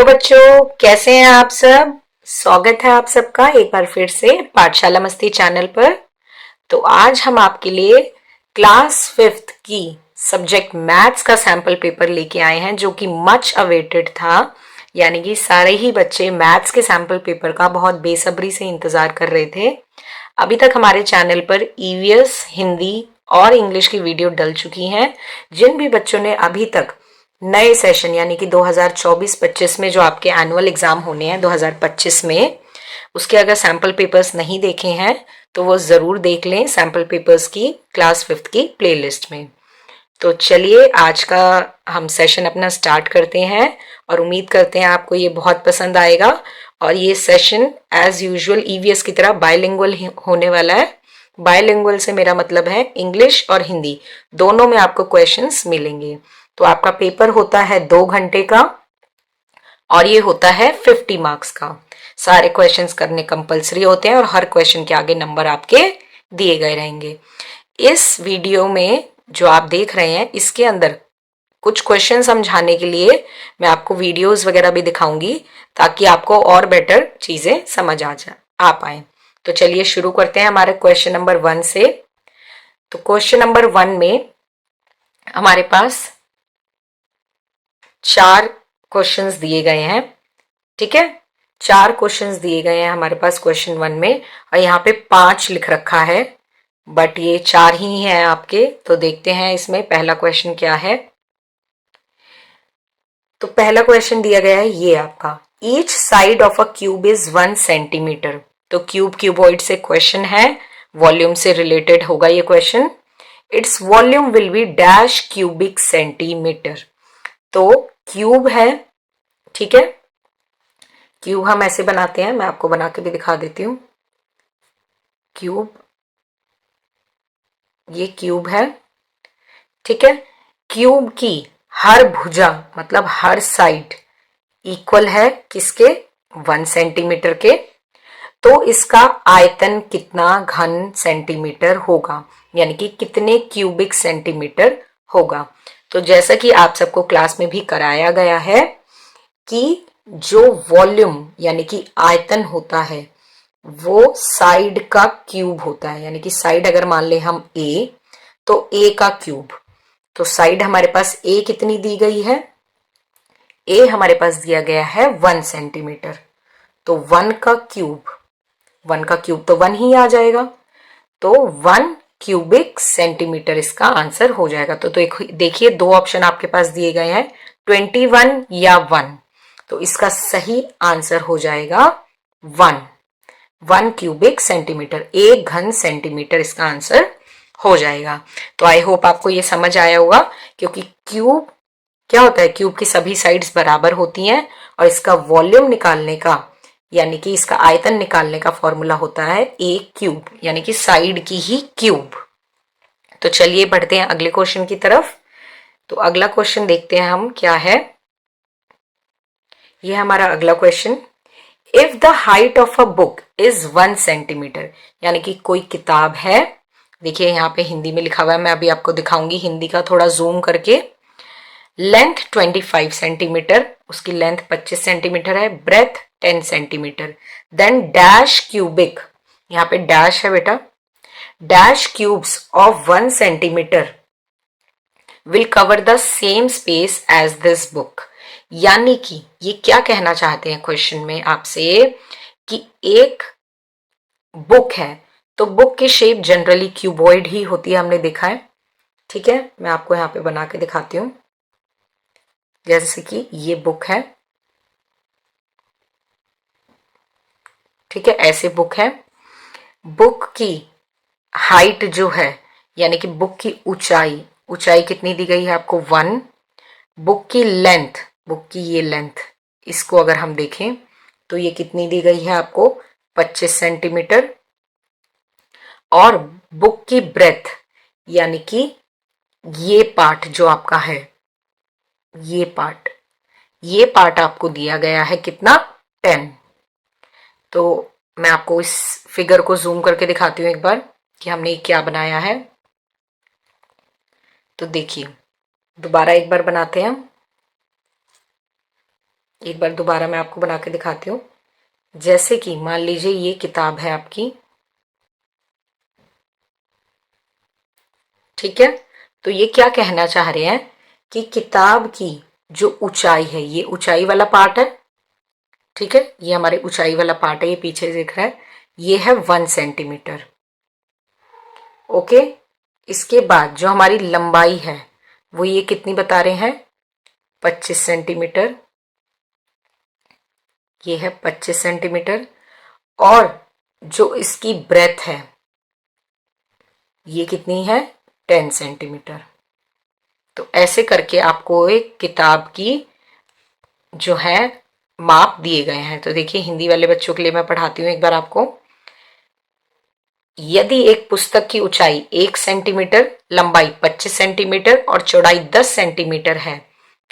बच्चों, कैसे हैं आप सब। स्वागत है आप सबका एक बार फिर से पाठशाला मस्ती चैनल पर। तो आज हम आपके लिए क्लास 5th की सब्जेक्ट मैथ्स का सैंपल पेपर लेके आए हैं जो कि मच अवेटेड था। यानी कि सारे ही बच्चे मैथ्स के सैंपल पेपर का बहुत बेसब्री से इंतजार कर रहे थे। अभी तक हमारे चैनल पर ईवीएस हिंदी और इंग्लिश की वीडियो डल चुकी हैं। जिन भी बच्चों ने अभी तक नए सेशन यानी कि 2024-25 में जो आपके एनुअल एग्जाम होने हैं 2025 में, उसके अगर सैंपल पेपर्स नहीं देखे हैं तो वो ज़रूर देख लें सैंपल पेपर्स की क्लास 5th की प्लेलिस्ट में। तो चलिए आज का हम सेशन अपना स्टार्ट करते हैं और उम्मीद करते हैं आपको ये बहुत पसंद आएगा। और ये सेशन एज यूजुअल ईवीएस की तरह बायलिंगुअल होने वाला है। बायलिंगुअल से मेरा मतलब है इंग्लिश और हिंदी दोनों में आपको क्वेश्चंस मिलेंगे। तो आपका पेपर होता है 2 घंटे का और ये होता है 50 मार्क्स का। सारे क्वेश्चंस करने कंपलसरी होते हैं और हर क्वेश्चन के आगे नंबर आपके दिए गए रहेंगे। इस वीडियो में जो आप देख रहे हैं इसके अंदर कुछ क्वेश्चन समझाने के लिए मैं आपको वीडियोस वगैरह भी दिखाऊंगी ताकि आपको और बेटर चीजें समझ आ पाए। तो चलिए शुरू करते हैं हमारे क्वेश्चन नंबर 1 से। तो क्वेश्चन नंबर 1 में हमारे पास 4 क्वेश्चंस दिए गए हैं। ठीक है, 4 क्वेश्चंस दिए गए हैं हमारे पास क्वेश्चन 1 में और यहाँ पे 5 लिख रखा है बट ये 4 ही हैं आपके। तो देखते हैं इसमें पहला क्वेश्चन क्या है। तो पहला क्वेश्चन दिया गया है ये आपका, each side of a cube is 1 centimetre. तो क्यूब क्यूबॉइड से क्वेश्चन है, वॉल्यूम से रिलेटेड होगा ये question. Its volume will be dash cubic centimetre. तो क्यूब है, ठीक है, क्यूब हम ऐसे बनाते हैं, मैं आपको बना के भी दिखा देती हूं। क्यूब, ये क्यूब है, ठीक है। क्यूब की हर भुजा मतलब हर साइड इक्वल है किसके, 1 सेंटीमीटर के। तो इसका आयतन कितना घन सेंटीमीटर होगा, यानी कि कितने क्यूबिक सेंटीमीटर होगा। तो जैसा कि आप सबको क्लास में भी कराया गया है कि जो वॉल्यूम यानी कि आयतन होता है वो साइड का क्यूब होता है। यानी कि साइड अगर मान ले हम ए, तो ए का क्यूब। तो साइड हमारे पास ए कितनी दी गई है, ए हमारे पास दिया गया है 1 सेंटीमीटर। तो 1 का क्यूब तो 1 ही आ जाएगा। तो 1 क्यूबिक सेंटीमीटर इसका आंसर हो जाएगा। तो देखिए 2 ऑप्शन आपके पास दिए गए हैं, 21 या 1। तो इसका सही आंसर हो जाएगा 1 क्यूबिक सेंटीमीटर, 1 घन सेंटीमीटर इसका आंसर हो जाएगा। तो आई होप आपको ये समझ आया होगा, क्योंकि क्यूब क्या होता है, क्यूब की सभी साइड्स बराबर होती हैं और इसका वॉल्यूम निकालने का यानी कि इसका आयतन निकालने का फॉर्मूला होता है ए क्यूब, यानी कि साइड की ही क्यूब। तो चलिए बढ़ते हैं अगले क्वेश्चन की तरफ। तो अगला क्वेश्चन देखते हैं हम क्या है। ये हमारा अगला question, if the height of a book is 1 centimetre, यानी कि कोई किताब है। देखिए यहाँ पे हिंदी में लिखा हुआ है, मैं अभी आपको दिखाऊंगी हिंदी का थोड़ा जूम करके। लेंथ 25 सेंटीमीटर, उसकी लेंथ 25 सेंटीमीटर है, breadth 10 centimetre, then dash cubic, यहाँ पे डैश है बेटा, dash cubes of 1 centimetre will cover the same space as this book. यानी कि ये क्या कहना चाहते हैं क्वेश्चन में आपसे कि एक बुक है, तो बुक की शेप जनरली क्यूबॉइड ही होती है, हमने देखा है। ठीक है, मैं आपको यहाँ पे बना के दिखाती हूँ। जैसे कि ये बुक है, ठीक है, ऐसे बुक है। बुक की हाइट जो है यानी कि बुक की ऊंचाई, ऊंचाई कितनी दी गई है आपको 1। बुक की लेंथ, बुक की ये लेंथ, इसको अगर हम देखें तो ये कितनी दी गई है आपको 25 सेंटीमीटर। और बुक की ब्रेथ यानी कि ये पार्ट जो आपका है, ये पार्ट आपको दिया गया है कितना, 10। तो मैं आपको इस फिगर को जूम करके दिखाती हूँ एक बार कि हमने क्या बनाया है। तो देखिए दोबारा एक बार बनाते हैं हम। एक बार दोबारा मैं आपको बना के दिखाती हूँ। जैसे कि मान लीजिए ये किताब है आपकी, ठीक है। तो ये क्या कहना चाह रहे हैं कि किताब की जो ऊंचाई है, ये ऊंचाई वाला पार्ट है, ठीक है, ये हमारे ऊंचाई वाला पार्ट है, ये पीछे दिख रहा है, ये है 1 सेंटीमीटर। ओके। इसके बाद जो हमारी लंबाई है वो ये कितनी बता रहे हैं, 25 सेंटीमीटर। ये है 25 सेंटीमीटर। और जो इसकी ब्रेथ है ये कितनी है, 10 सेंटीमीटर। तो ऐसे करके आपको एक किताब की जो है माप दिए गए हैं। तो देखिए हिंदी वाले बच्चों के लिए मैं पढ़ाती हूँ एक बार आपको। यदि एक पुस्तक की ऊंचाई 1 सेंटीमीटर, लंबाई 25 सेंटीमीटर और चौड़ाई 10 सेंटीमीटर है,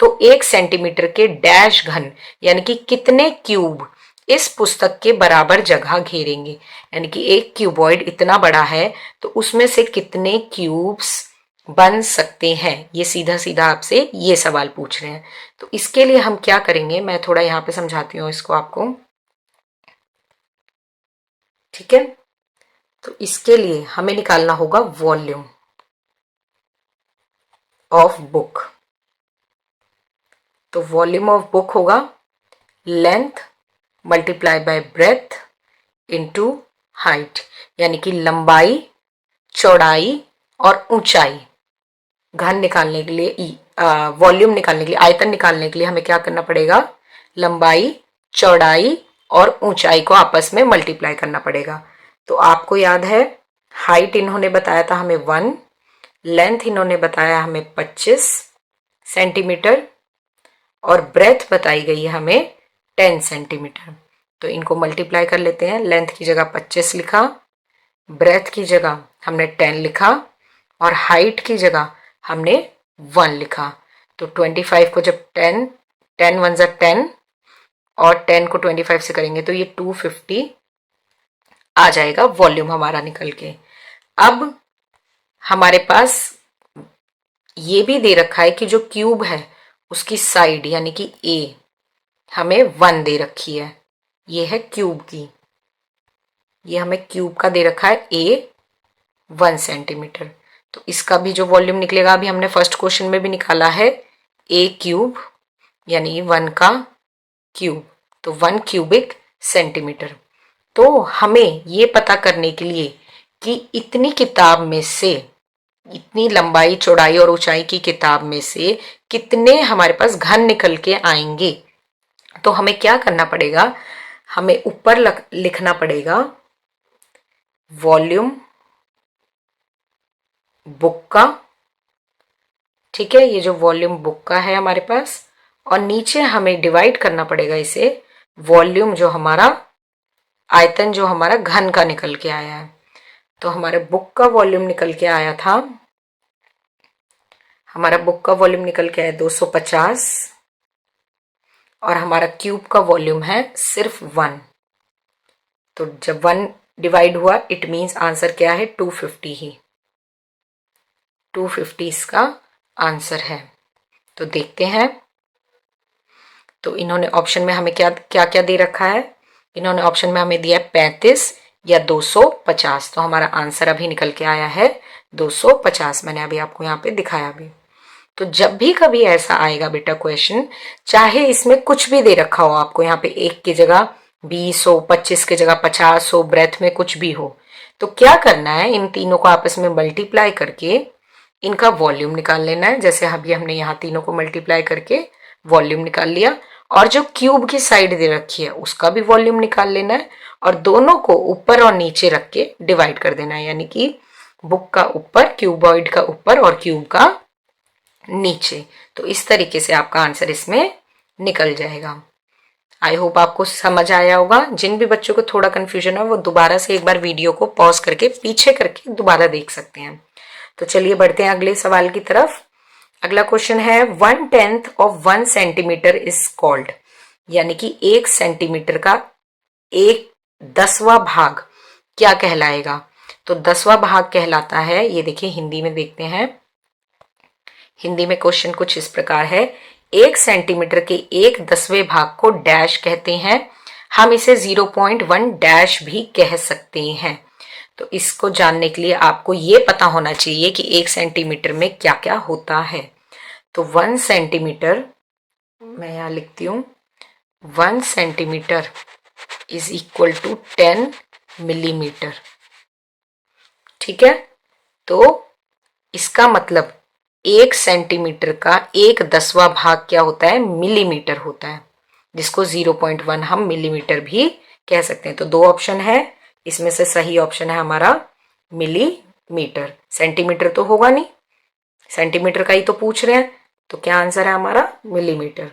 तो 1 सेंटीमीटर के डैश घन यानी कि कितने क्यूब इस पुस्तक के बराबर जगह घेरेंगे। यानी कि एक क्यूबॉइड इतना बड़ा है तो उसमें से कितने क्यूब्स बन सकते हैं, ये सीधा सीधा आपसे ये सवाल पूछ रहे हैं। तो इसके लिए हम क्या करेंगे, मैं थोड़ा यहाँ पे समझाती हूँ इसको आपको, ठीक है। तो इसके लिए हमें निकालना होगा वॉल्यूम ऑफ बुक। तो वॉल्यूम ऑफ बुक होगा length multiply by breath into height, यानी कि लंबाई, चौड़ाई और ऊंचाई। घन निकालने के लिए, वॉल्यूम निकालने के लिए, आयतन निकालने के लिए हमें क्या करना पड़ेगा, लंबाई, चौड़ाई और ऊंचाई को आपस में मल्टीप्लाई करना पड़ेगा। तो आपको याद है हाइट इन्होंने बताया था हमें 1, लेंथ इन्होंने बताया हमें 25 सेंटीमीटर और ब्रेथ बताई गई है हमें 10 सेंटीमीटर। तो इनको मल्टीप्लाई कर लेते हैं। लेंथ की जगह 25 लिखा, ब्रेथ की जगह हमने 10 लिखा और हाइट की जगह हमने 1 लिखा। तो 25 को जब 10 1 जा 10 और 10 को 25 से करेंगे तो ये 250 आ जाएगा वॉल्यूम हमारा निकल के। अब हमारे पास ये भी दे रखा है कि जो क्यूब है उसकी साइड यानी कि ए हमें 1 दे रखी है, ये है क्यूब की, ये हमें क्यूब का दे रखा है ए 1 सेंटीमीटर। तो इसका भी जो वॉल्यूम निकलेगा अभी हमने फर्स्ट क्वेश्चन में भी निकाला है, ए क्यूब यानी 1 का क्यूब, तो 1 क्यूबिक सेंटीमीटर। तो हमें ये पता करने के लिए कि इतनी किताब में से, इतनी लंबाई चौड़ाई और ऊंचाई की किताब में से कितने हमारे पास घन निकल के आएंगे, तो हमें क्या करना पड़ेगा, हमें ऊपर लिखना पड़ेगा वॉल्यूम बुक का, ठीक है, ये जो वॉल्यूम बुक का है हमारे पास, और नीचे हमें डिवाइड करना पड़ेगा इसे वॉल्यूम जो हमारा आयतन जो हमारा घन का निकल के आया है। तो हमारे बुक का वॉल्यूम निकल के आया था, हमारा बुक का वॉल्यूम निकल के आया 250 और हमारा क्यूब का वॉल्यूम है सिर्फ 1। तो जब 1 डिवाइड हुआ इट मीन्स आंसर क्या है, 250 ही, 250 इसका आंसर है। तो देखते हैं, तो इन्होंने ऑप्शन में हमें क्या क्या क्या दे रखा है, इन्होंने ऑप्शन में हमें दिया है 35 या 250। तो हमारा आंसर अभी निकल के आया है 250, मैंने अभी आपको यहाँ पे दिखाया भी। तो जब भी कभी ऐसा आएगा बेटा क्वेश्चन, चाहे इसमें कुछ भी दे रखा हो आपको, यहाँ पे 1 की जगह 20 हो, 25 की जगह 50 हो, ब्रेथ में कुछ भी हो, तो क्या करना है, इन तीनों को आपस में मल्टीप्लाई करके इनका वॉल्यूम निकाल लेना है। जैसे अभी हमने यहाँ तीनों को मल्टीप्लाई करके वॉल्यूम निकाल लिया, और जो क्यूब की साइड दे रखी है उसका भी वॉल्यूम निकाल लेना है, और दोनों को ऊपर और नीचे रख के डिवाइड कर देना है, यानी कि बुक का ऊपर, क्यूबॉइड का ऊपर और क्यूब का नीचे। तो इस तरीके से आपका आंसर इसमें निकल जाएगा। आई होप आपको समझ आया होगा। जिन भी बच्चों को थोड़ा कंफ्यूजन है वो दोबारा से एक बार वीडियो को पॉज करके पीछे करके दोबारा देख सकते हैं। तो चलिए बढ़ते हैं अगले सवाल की तरफ। अगला क्वेश्चन है 1/10 ऑफ 1 सेंटीमीटर इज कॉल्ड, यानी कि 1 सेंटीमीटर का 1/10वां भाग क्या कहलाएगा। तो 10वां भाग कहलाता है, ये देखिए हिंदी में देखते हैं। हिंदी में क्वेश्चन कुछ इस प्रकार है, 1 सेंटीमीटर के 1/10वें भाग को डैश कहते हैं। हम इसे 0.1 डैश भी कह सकते हैं। तो इसको जानने के लिए आपको ये पता होना चाहिए कि 1 सेंटीमीटर में क्या क्या होता है। तो 1 सेंटीमीटर, मैं यहाँ लिखती हूँ, 1 centimetre is equal to 10 millimetre. ठीक है, तो इसका मतलब 1 सेंटीमीटर का 1/10वां भाग क्या होता है? मिलीमीटर होता है, जिसको 0.1 हम मिलीमीटर भी कह सकते हैं। तो 2 ऑप्शन है, इसमें से सही ऑप्शन है हमारा मिलीमीटर। सेंटीमीटर तो होगा नहीं, सेंटीमीटर का ही तो पूछ रहे हैं, तो क्या आंसर है हमारा? मिलीमीटर।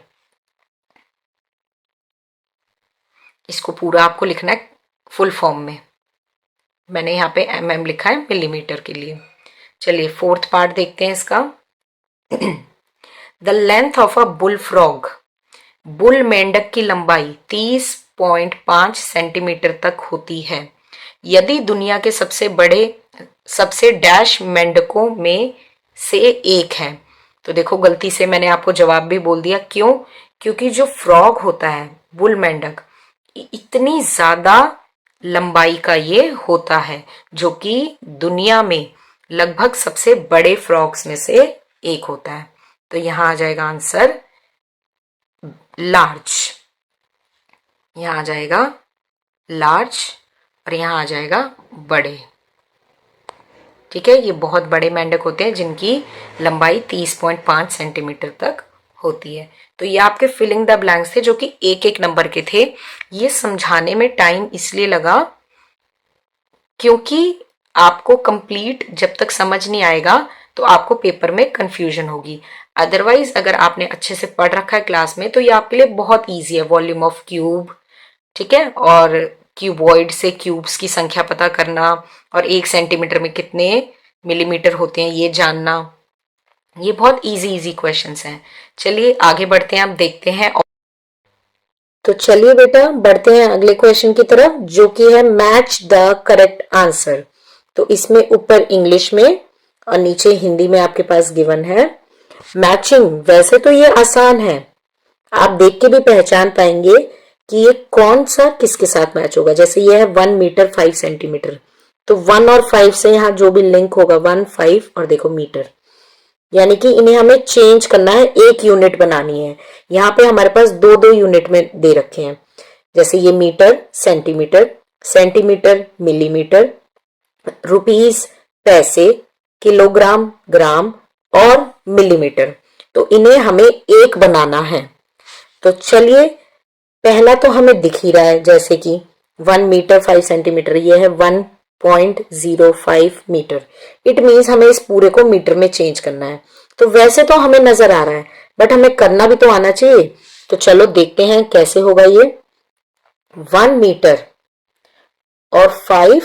इसको पूरा आपको लिखना है फुल फॉर्म में। मैंने यहाँ पे mm लिखा है मिलीमीटर के लिए। चलिए 4th पार्ट देखते हैं इसका। The length of a bull frog, bull मेंढक की लंबाई 30.5 सेंटीमीटर तक होती है। यदि दुनिया के सबसे डैश मेंढकों में से एक है। तो देखो गलती से मैंने आपको जवाब भी बोल दिया। क्यों? क्योंकि जो फ्रॉग होता है, बुल मेंढक, इतनी ज्यादा लंबाई का ये होता है, जो कि दुनिया में लगभग सबसे बड़े फ्रॉग्स में से एक होता है। तो यहां आ जाएगा आंसर लार्ज, यहां आ जाएगा लार्ज और यहां आ जाएगा बड़े। ठीक है, ये बहुत बड़े मेंढक होते हैं जिनकी लंबाई 30.5 सेंटीमीटर तक होती है। तो ये आपके फिलिंग द ब्लैंक्स थे, जो कि एक एक नंबर के थे। ये समझाने में टाइम इसलिए लगा क्योंकि आपको कंप्लीट जब तक समझ नहीं आएगा तो आपको पेपर में कंफ्यूजन होगी। अदरवाइज अगर आपने अच्छे से पढ़ रखा है क्लास में तो ये आपके लिए बहुत इजी है। वॉल्यूम ऑफ क्यूब, ठीक है, और क्यूबॉइड से क्यूब्स की संख्या पता करना, और 1 सेंटीमीटर में कितने मिलीमीटर होते हैं ये जानना, ये बहुत इजी क्वेश्चंस हैं। चलिए आगे बढ़ते हैं, आप देखते हैं। तो चलिए बेटा बढ़ते हैं अगले क्वेश्चन की तरफ, जो कि है मैच द करेक्ट आंसर। तो इसमें ऊपर इंग्लिश में और नीचे हिंदी में आपके पास गिवन है मैचिंग। वैसे तो ये आसान है, आप देख के भी पहचान पाएंगे कि ये कौन सा किसके साथ मैच होगा। जैसे ये है 1 मीटर 5 सेंटीमीटर, तो 1 और 5 से यहाँ जो भी लिंक होगा 1 5 और देखो मीटर, यानी कि इन्हें हमें चेंज करना है, एक यूनिट बनानी है। यहाँ पे हमारे पास दो दो यूनिट में दे रखे हैं, जैसे ये metre centimetre, centimetre millimetre, rupees पैसे, किलोग्राम ग्राम और मिलीमीटर। तो इन्हें हमें एक बनाना है। तो चलिए पहला तो हमें दिख ही रहा है, जैसे कि 1 मीटर 5 सेंटीमीटर, ये है 1.05 मीटर। इट मीन्स हमें इस पूरे को मीटर में चेंज करना है। तो वैसे तो हमें नजर आ रहा है, बट हमें करना भी तो आना चाहिए। तो चलो देखते हैं कैसे होगा ये। 1 मीटर और 5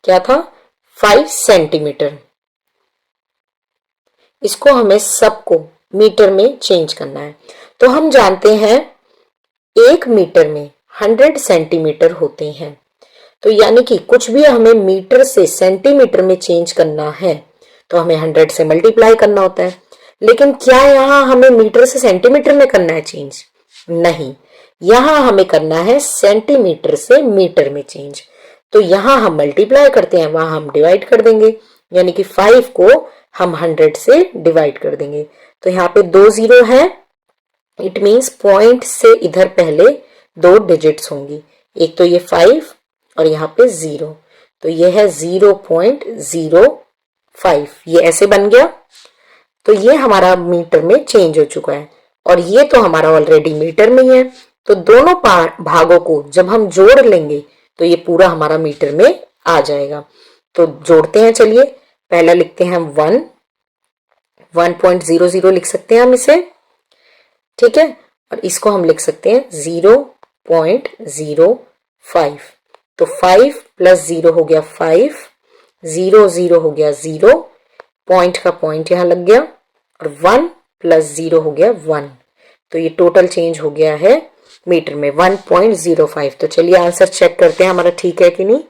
क्या था? 5 सेंटीमीटर। इसको हमें सबको मीटर में चेंज करना है। तो हम जानते हैं 1 मीटर में 100 सेंटीमीटर होते हैं। तो यानी कि कुछ भी हमें मीटर से सेंटीमीटर में चेंज करना है तो हमें 100 से मल्टीप्लाई करना होता है। लेकिन क्या यहाँ हमें मीटर से सेंटीमीटर में करना है चेंज? नहीं, यहाँ हमें करना है सेंटीमीटर से मीटर में चेंज। तो यहाँ हम मल्टीप्लाई करते हैं, वहां हम डिवाइड कर देंगे, यानी कि 5 को हम 100 से डिवाइड कर देंगे। तो यहाँ पे 2 जीरो है, इट मीन्स पॉइंट से इधर पहले 2 डिजिट्स होंगी, एक तो ये 5 और यहाँ पे 0, तो ये है 0.05, ये ऐसे बन गया। तो ये हमारा मीटर में चेंज हो चुका है, और ये तो हमारा ऑलरेडी मीटर में ही है। तो दोनों भागों को जब हम जोड़ लेंगे तो ये पूरा हमारा मीटर में आ जाएगा। तो जोड़ते हैं, चलिए पहला लिखते हैं 1.00 लिख सकते हैं हम इसे, ठीक है, और इसको हम लिख सकते हैं 0.05। तो 5 प्लस 0 हो गया 5, 0 0 हो गया 0, पॉइंट का पॉइंट यहां लग गया, और 1 प्लस 0 हो गया 1। तो ये टोटल चेंज हो गया है मीटर में 1.05। तो चलिए आंसर चेक करते हैं हमारा ठीक है कि नहीं।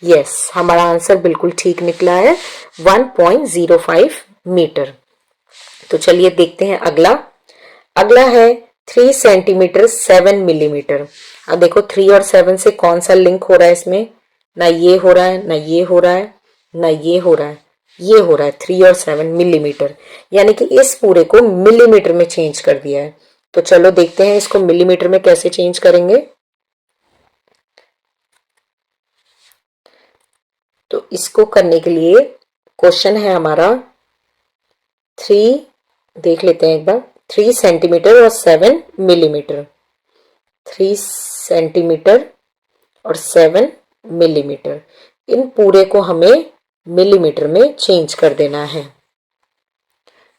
यस, हमारा आंसर बिल्कुल ठीक निकला है, 1.05 मीटर। तो चलिए देखते हैं अगला। अगला है 3 सेंटीमीटर 7 मिलीमीटर। अब देखो 3 और 7 से कौन सा लिंक हो रहा है इसमें, ना ये हो रहा है, ना ये हो रहा है, ना ये हो रहा है, ये हो रहा है 3 और 7 मिलीमीटर, यानी कि इस पूरे को मिलीमीटर में चेंज कर दिया है। तो चलो देखते हैं इसको मिलीमीटर में कैसे चेंज करेंगे। तो इसको करने के लिए क्वेश्चन है हमारा 3, देख लेते हैं एक बार, 3 सेंटीमीटर और 7 मिलीमीटर, 3 सेंटीमीटर और 7 मिलीमीटर, इन पूरे को हमें मिलीमीटर में चेंज कर देना है।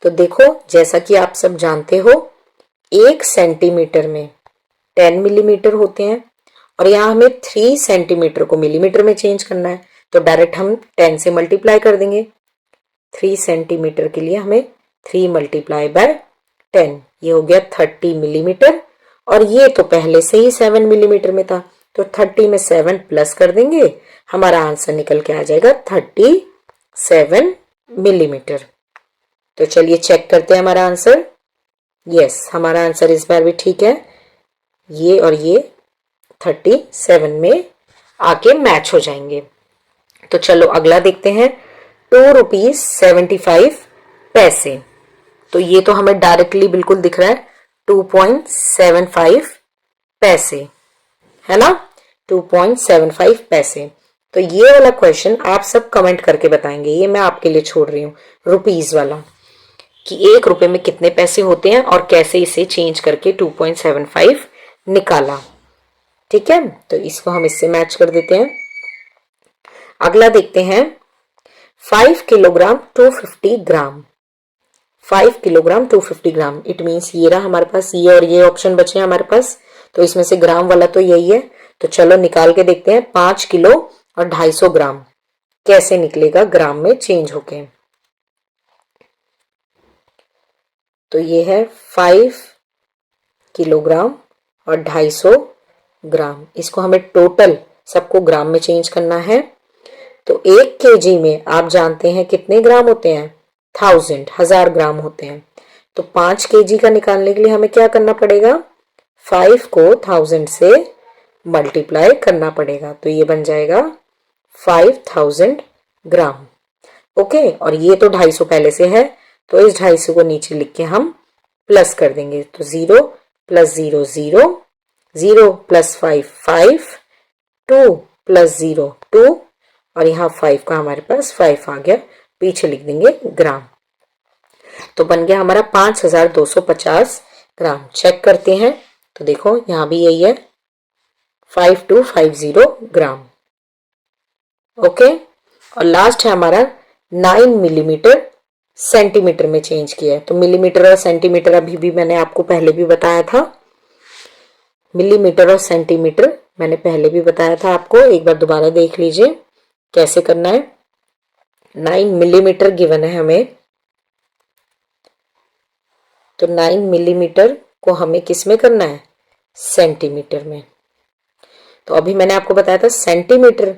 तो देखो जैसा कि आप सब जानते हो 1 सेंटीमीटर में 10 मिलीमीटर होते हैं और यहाँ हमें 3 सेंटीमीटर को मिलीमीटर में चेंज करना है, तो डायरेक्ट हम 10 से मल्टीप्लाई कर देंगे। 3 सेंटीमीटर के लिए हमें 3 मल्टीप्लाई बाय 10, ये हो गया 30 मिलीमीटर, और ये तो पहले से ही 7 मिलीमीटर में था, तो 30 में 7 प्लस कर देंगे, हमारा आंसर निकल के आ जाएगा 37 मिलीमीटर। तो चलिए चेक करते हैं हमारा आंसर। यस, हमारा आंसर इस बार भी ठीक है, ये और ये 37 में आके मैच हो जाएंगे। तो चलो अगला देखते हैं, 2 रुपीज 75 पैसे। तो ये तो हमें डायरेक्टली बिल्कुल दिख रहा है 2.75 पैसे, है ना, 2.75 पैसे। तो ये वाला क्वेश्चन आप सब कमेंट करके बताएंगे, ये मैं आपके लिए छोड़ रही हूँ रुपीज वाला, कि 1 रुपए में कितने पैसे होते हैं और कैसे इसे चेंज करके 2.75 निकाला। ठीक है, तो इसको हम इससे मैच कर देते हैं। अगला देखते हैं 5 kilogram 250 gram, 5 kilogram 250 gram, it means ये रहा हमारे पास, ये और ये ऑप्शन बचे हैं हमारे पास, तो इसमें से ग्राम वाला तो यही है। तो चलो निकाल के देखते हैं 5 किलो और 250 ग्राम कैसे निकलेगा ग्राम में चेंज होके। तो ये है 5 किलोग्राम और 250 ग्राम, इसको हमें टोटल सबको ग्राम में चेंज करना है। तो 1 केजी में आप जानते हैं कितने ग्राम होते हैं, 1000 ग्राम होते हैं। तो 5 केजी का निकालने के लिए हमें क्या करना पड़ेगा, 5 को 1000 से मल्टीप्लाई करना पड़ेगा, तो ये बन जाएगा 5000 ग्राम। ओके, और ये तो 250 पहले से है, तो इस 250 को नीचे लिख के हम प्लस कर देंगे। तो 0 प्लस 0 0, 0 प्लस 5 5, 2 प्लस 0 2, और यहाँ 5 का हमारे पास 5 आ गया, पीछे लिख देंगे ग्राम। तो बन गया हमारा 5250 ग्राम। चेक करते हैं, तो देखो यहाँ भी यही है 5250 ग्राम। ओके, और लास्ट है हमारा 9 मिलीमीटर सेंटीमीटर में चेंज किया है। तो मिलीमीटर और सेंटीमीटर अभी भी मैंने आपको पहले भी बताया था, मिलीमीटर और सेंटीमीटर मैंने पहले भी बताया था आपको, एक बार दोबारा देख लीजिए कैसे करना है। 9 मिलीमीटर गिवन है हमें, तो 9 मिलीमीटर को हमें किस में करना है, सेंटीमीटर में। तो अभी मैंने आपको बताया था सेंटीमीटर,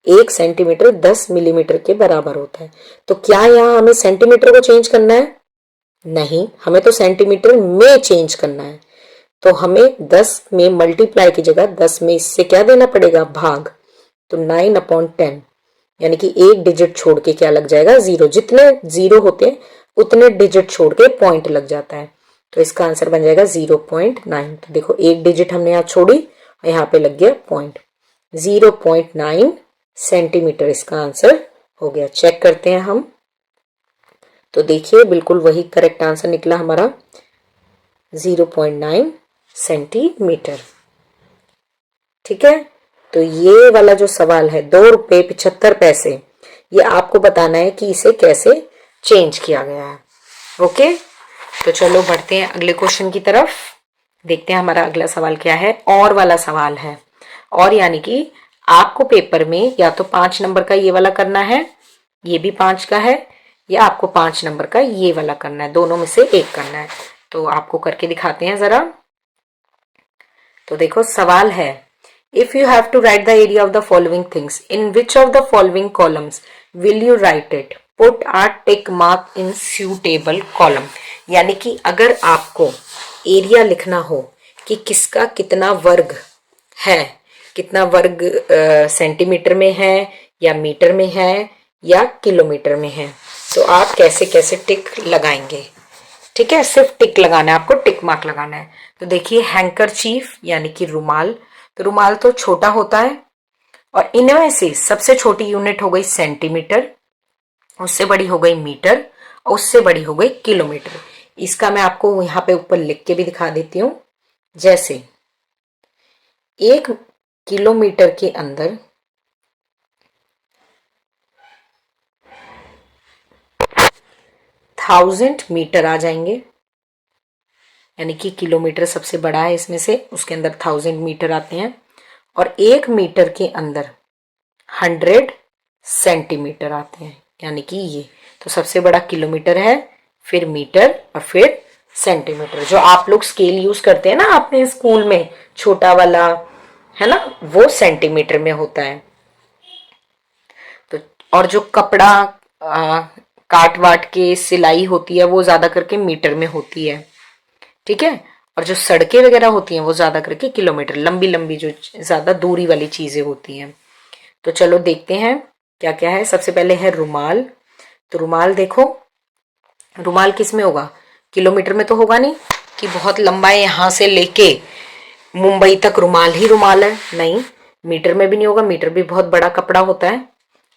1 सेंटीमीटर 10 मिलीमीटर के बराबर होता है। तो क्या यहाँ हमें सेंटीमीटर को चेंज करना है, नहीं, हमें तो सेंटीमीटर में चेंज करना है। तो हमें 10 में मल्टीप्लाई की जगह 10 में इससे क्या देना पड़ेगा, भाग। तो 9/10, यानी कि एक डिजिट छोड़ के क्या लग जाएगा, 0। जितने 0 होते हैं उतने डिजिट छोड़ के पॉइंट लग जाता है, तो इसका आंसर बन जाएगा 0.9। तो देखो एक डिजिट हमने यहाँ छोड़ी और यहाँ पे लग गया पॉइंट, 0.9 सेंटीमीटर इसका आंसर हो गया। चेक करते हैं हम, तो देखिए बिल्कुल वही करेक्ट आंसर निकला हमारा, 0.9 सेंटीमीटर। ठीक है, तो ये वाला जो सवाल है 2 रुपये 75 पैसे, ये आपको बताना है कि इसे कैसे चेंज किया गया है। ओके, तो चलो बढ़ते हैं अगले क्वेश्चन की तरफ। देखते हैं हमारा अगला सवाल क्या है, और वाला सवाल है। और यानी कि आपको पेपर में या तो 5 नंबर का ये वाला करना है, ये भी 5 का है, या आपको 5 नंबर का ये वाला करना है, दोनों में से एक करना है। तो आपको करके दिखाते हैं जरा। तो देखो सवाल है, if you have to write the area of the following things, in which of the following columns will you write it? Put a tick mark in suitable column। यानी कि अगर आपको एरिया लिखना हो कि किसका कितना वर्ग है, कितना वर्ग सेंटीमीटर में है या मीटर में है या किलोमीटर में है, तो आप कैसे कैसे टिक लगाएंगे। ठीक है, सिर्फ टिक लगाना है आपको, टिक मार्क लगाना है। तो देखिए हैंकरचीफ यानी कि रुमाल, तो रुमाल तो छोटा होता है और इनमें से सबसे छोटी यूनिट हो गई सेंटीमीटर, उससे बड़ी हो गई मीटर और उससे बड़ी हो गई किलोमीटर। इसका मैं आपको यहाँ पे ऊपर लिख के भी दिखा देती हूँ। जैसे 1 किलोमीटर के अंदर 1000 मीटर आ जाएंगे, यानी कि किलोमीटर सबसे बड़ा है इसमें से, उसके अंदर 1000 मीटर आते हैं। और 1 मीटर के अंदर 100 सेंटीमीटर आते हैं, यानी कि ये तो सबसे बड़ा किलोमीटर है, फिर मीटर और फिर सेंटीमीटर। जो आप लोग स्केल यूज करते हैं ना अपने स्कूल में, छोटा वाला है ना, वो सेंटीमीटर में होता है। तो और जो कपड़ा काट वाट के सिलाई होती है वो ज्यादा करके मीटर में होती है। ठीक है, और जो सड़कें वगैरह होती हैं वो ज्यादा करके किलोमीटर, लंबी लंबी जो ज्यादा दूरी वाली चीजें होती हैं। तो चलो देखते हैं क्या क्या है। सबसे पहले है रुमाल। तो रुमाल देखो, रुमाल किस में होगा, किलोमीटर में तो होगा नहीं कि बहुत लंबा है यहां से लेके मुंबई तक रुमाल ही रुमाल है, नहीं। मीटर में भी नहीं होगा, मीटर भी बहुत बड़ा कपड़ा होता है,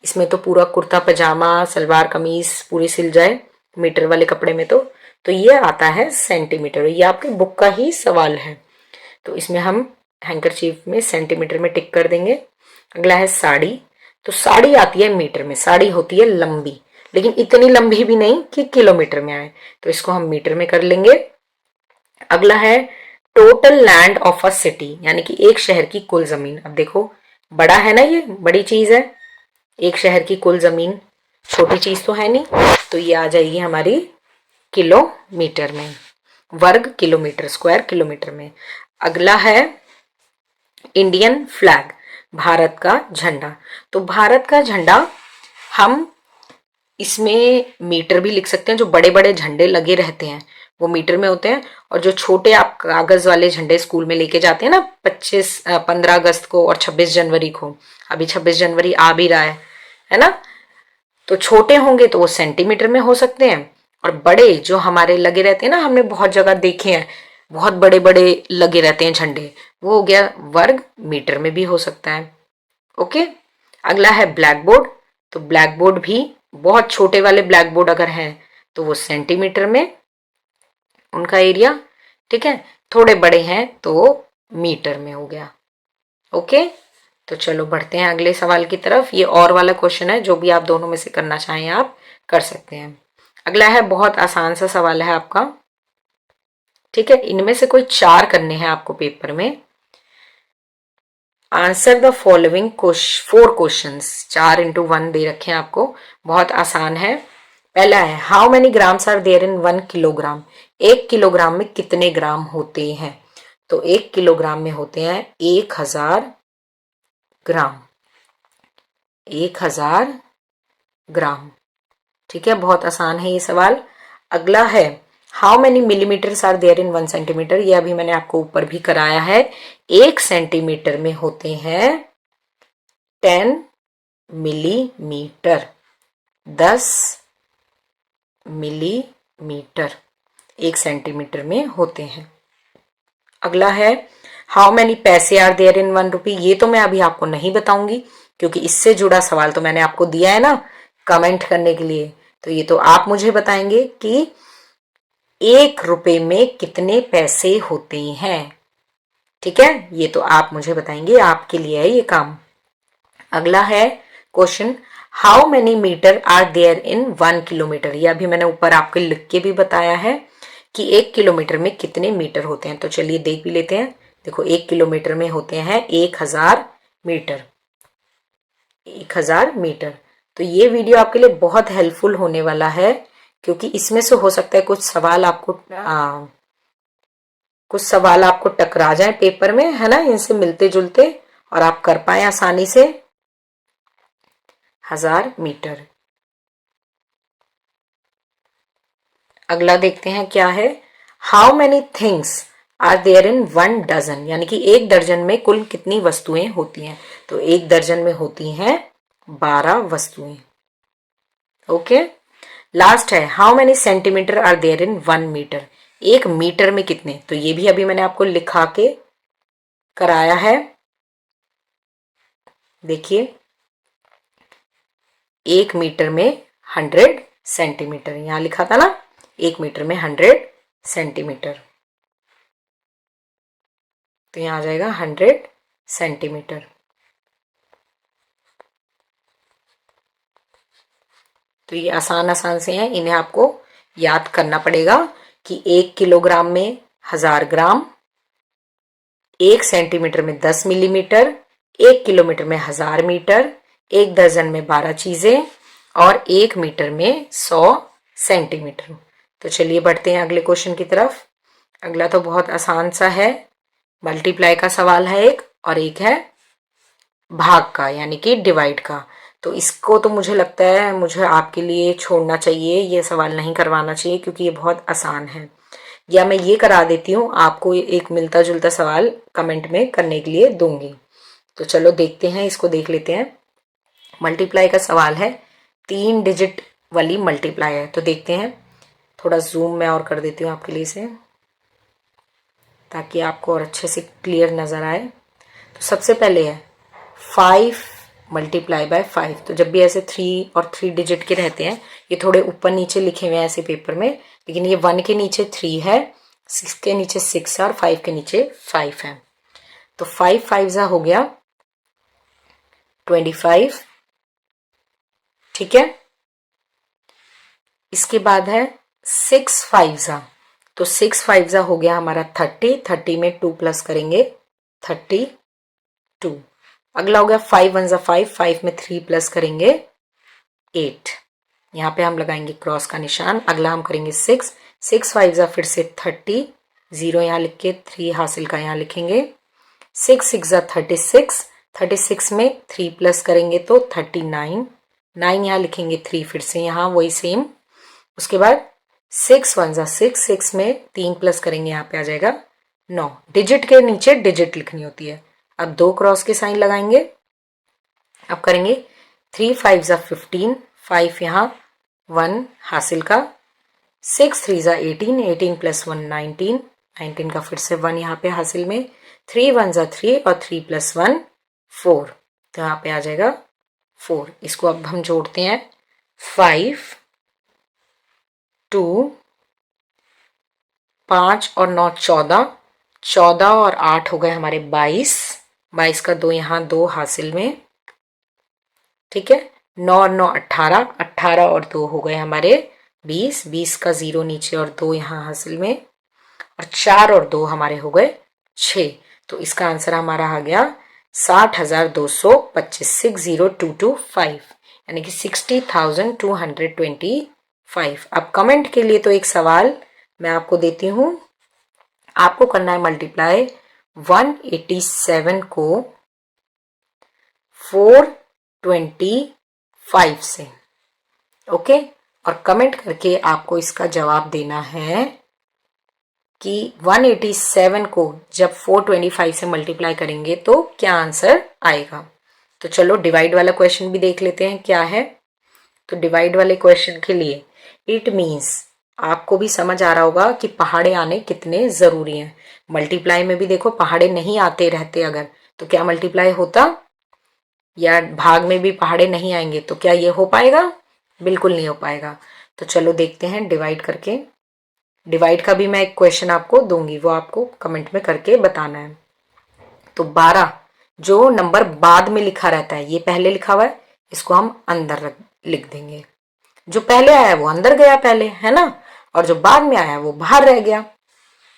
इसमें तो पूरा कुर्ता पजामा सलवार कमीज पूरी सिल जाए मीटर वाले कपड़े में। तो ये आता है सेंटीमीटर। ये आपके बुक का ही सवाल है, तो इसमें हम हैंकरचीफ में सेंटीमीटर में टिक कर देंगे। अगला है साड़ी। तो साड़ी आती है मीटर में, साड़ी होती है लंबी, लेकिन इतनी लंबी भी नहीं कि किलोमीटर में आए, तो इसको हम मीटर में कर लेंगे। अगला है total land of a city, यानी कि एक शहर की कुल जमीन। अब देखो बड़ा है ना, ये बड़ी चीज है, एक शहर की कुल जमीन छोटी चीज तो है नहीं, तो ये आ जाएगी हमारी किलोमीटर में, वर्ग किलोमीटर, स्क्वायर किलोमीटर में। अगला है इंडियन फ्लैग, भारत का झंडा। तो भारत का झंडा हम इसमें मीटर भी लिख सकते हैं, जो बड़े बड़े झंडे लगे रहते हैं वो मीटर में होते हैं, और जो छोटे आप कागज वाले झंडे स्कूल में लेके जाते हैं ना 15 अगस्त को और 26 जनवरी को, अभी 26 जनवरी आ भी रहा है ना, तो छोटे होंगे तो वो सेंटीमीटर में हो सकते हैं, और बड़े जो हमारे लगे रहते हैं ना, हमने बहुत जगह देखे हैं, बहुत बड़े बड़े लगे रहते हैं झंडे, वो हो गया वर्ग मीटर में भी हो सकता है। ओके, अगला है ब्लैक बोर्ड। तो ब्लैक बोर्ड भी बहुत छोटे वाले ब्लैक बोर्ड अगर हैं तो वो सेंटीमीटर में उनका एरिया, ठीक है, थोड़े बड़े हैं तो मीटर में हो गया। ओके, तो चलो बढ़ते हैं अगले सवाल की तरफ। ये और वाला क्वेश्चन है, जो भी आप दोनों में से करना चाहें आप कर सकते हैं। अगला है बहुत आसान सा सवाल है आपका, ठीक है, इनमें से कोई 4 करने हैं आपको पेपर में। Answer the following 4 questions, 4x1 दे रखे हैं आपको, बहुत आसान है। पहला है how many grams are there in 1 kilogram, 1 kilogram में कितने ग्राम होते हैं। तो 1 किलोग्राम में होते हैं 1000 ग्राम, 1000 ग्राम। ठीक है, बहुत आसान है ये सवाल। अगला है how many millimetres are there in 1 centimetre, ये अभी मैंने आपको ऊपर भी कराया है। 1 सेंटीमीटर में होते हैं 10 मिलीमीटर, 10 मिलीमीटर 1 सेंटीमीटर में होते हैं। अगला है हाउ मेनी पैसे आर देयर इन 1 रुपी, ये तो मैं अभी आपको नहीं बताऊंगी क्योंकि इससे जुड़ा सवाल तो मैंने आपको दिया है ना कमेंट करने के लिए, तो ये तो आप मुझे बताएंगे कि 1 रुपए में कितने पैसे होते हैं। ठीक है, ये तो आप मुझे बताएंगे, आपके लिए है ये काम। अगला है question how many metre are there in 1 kilometre, ये अभी मैंने ऊपर आपको लिख के भी बताया है कि 1 किलोमीटर में कितने मीटर होते हैं। तो चलिए देख भी लेते हैं। देखो 1 किलोमीटर में होते हैं 1000 मीटर, 1000 मीटर। तो ये वीडियो आपके लिए बहुत हेल्पफुल होने वाला है, क्योंकि इसमें से हो सकता है कुछ सवाल आपको टकरा जाए पेपर में, है ना, इनसे मिलते जुलते, और आप कर पाए आसानी से। 1000 मीटर। अगला देखते हैं क्या है how many things are there in 1 dozen, यानी कि 1 दर्जन में कुल कितनी वस्तुएं होती हैं? तो 1 दर्जन में होती हैं 12 वस्तुएं। ओके, लास्ट है how many centimetre are there in 1 metre, 1 metre में कितने? तो ये भी अभी मैंने आपको लिखा के कराया है। देखिए 1 मीटर में 100 सेंटीमीटर, यहां लिखा था ना 1 मीटर में 100 सेंटीमीटर, तो यहां आ जाएगा 100 सेंटीमीटर। तो ये आसान आसान से हैं, इन्हें आपको याद करना पड़ेगा कि 1 किलोग्राम में 1000 ग्राम, 1 सेंटीमीटर में 10 मिलीमीटर, 1 किलोमीटर में 1000 मीटर, 1 दर्जन में 12 चीजें और 1 मीटर में 100 सेंटीमीटर। तो चलिए बढ़ते हैं अगले क्वेश्चन की तरफ। अगला तो बहुत आसान सा है, मल्टीप्लाई का सवाल है एक, और एक है भाग का यानी कि डिवाइड का। तो इसको तो मुझे लगता है मुझे आपके लिए छोड़ना चाहिए, ये सवाल नहीं करवाना चाहिए क्योंकि ये बहुत आसान है। या मैं ये करा देती हूँ, आपको एक मिलता जुलता सवाल कमेंट में करने के लिए दूंगी। तो चलो देखते हैं, इसको देख लेते हैं। मल्टीप्लाई का सवाल है, 3 डिजिट वाली मल्टीप्लाई है। तो देखते हैं, थोड़ा जूम मैं और कर देती हूँ आपके लिए इसे, ताकि आपको और अच्छे से क्लियर नजर आए। तो सबसे पहले है 5 मल्टीप्लाई बाय 5। तो जब भी ऐसे 3 और 3 डिजिट के रहते हैं, ये थोड़े ऊपर नीचे लिखे हुए हैं ऐसे पेपर में, लेकिन ये 1 के नीचे 3 है, 6 के नीचे 6 है और 5 के नीचे 5 है। तो 5 5 हो गया 25, ठीक है। इसके बाद है 6 5 तो 6 5 हो गया हमारा 30, 30 में 2 प्लस करेंगे 32। अगला हो गया 5 1 5, 5 में 3 प्लस करेंगे 8, यहाँ पे हम लगाएंगे क्रॉस का निशान। अगला हम करेंगे 6 6 5 फिर से 30, 0 यहाँ लिख के 3 हासिल का यहाँ लिखेंगे। 6 6 36, 36 में 3 प्लस करेंगे तो 39, 9 यहाँ लिखेंगे 3 फिर से यहाँ वही सेम। उसके बाद 6 1 6, 6 में 3 प्लस करेंगे, यहाँ पे आ जाएगा 9। डिजिट के नीचे डिजिट लिखनी होती है। अब 2 क्रॉस के साइन लगाएंगे। अब करेंगे 3 5 15, 5 यहाँ 1 हासिल का, 6 3 18, 18 प्लस 1 19, 19 का फिर से 1 यहाँ पे हासिल में, 3 1 3 और 3 प्लस 1 4, तो यहाँ पे आ जाएगा 4। इसको अब हम जोड़ते हैं 5 2 5 और 9 14, 14 और 8 हो गए हमारे 22, 22 का 2 यहाँ 2 हासिल में, ठीक है। 9 और 9 18, 18 और 2 हो गए हमारे 20, 20 का 0 नीचे और 2 यहाँ हासिल में, और 4 और 2 हमारे हो गए 6। तो इसका आंसर हमारा आ गया 60,225, 60225, यानी कि 60,225। अब कमेंट के लिए तो एक सवाल मैं आपको देती हूँ, आपको करना है मल्टीप्लाई 187 को 425 से, ओके। और कमेंट करके आपको इसका जवाब देना है कि 187 को जब 425 से मल्टीप्लाई करेंगे तो क्या आंसर आएगा। तो चलो डिवाइड वाला क्वेश्चन भी देख लेते हैं क्या है। तो डिवाइड वाले क्वेश्चन के लिए इट मीन्स आपको भी समझ आ रहा होगा कि पहाड़े आने कितने जरूरी हैं। मल्टीप्लाई में भी देखो पहाड़े नहीं आते रहते अगर, तो क्या मल्टीप्लाई होता, या भाग में भी पहाड़े नहीं आएंगे तो क्या ये हो पाएगा? बिल्कुल नहीं हो पाएगा। तो चलो देखते हैं डिवाइड करके। डिवाइड का भी मैं एक क्वेश्चन आपको दूंगी, वो आपको कमेंट में करके बताना है। तो 12 जो नंबर बाद में लिखा रहता है, ये पहले लिखा हुआ है, इसको हम अंदर लिख देंगे। जो पहले आया वो अंदर गया पहले, है ना, और जो बाद में आया वो बाहर रह गया।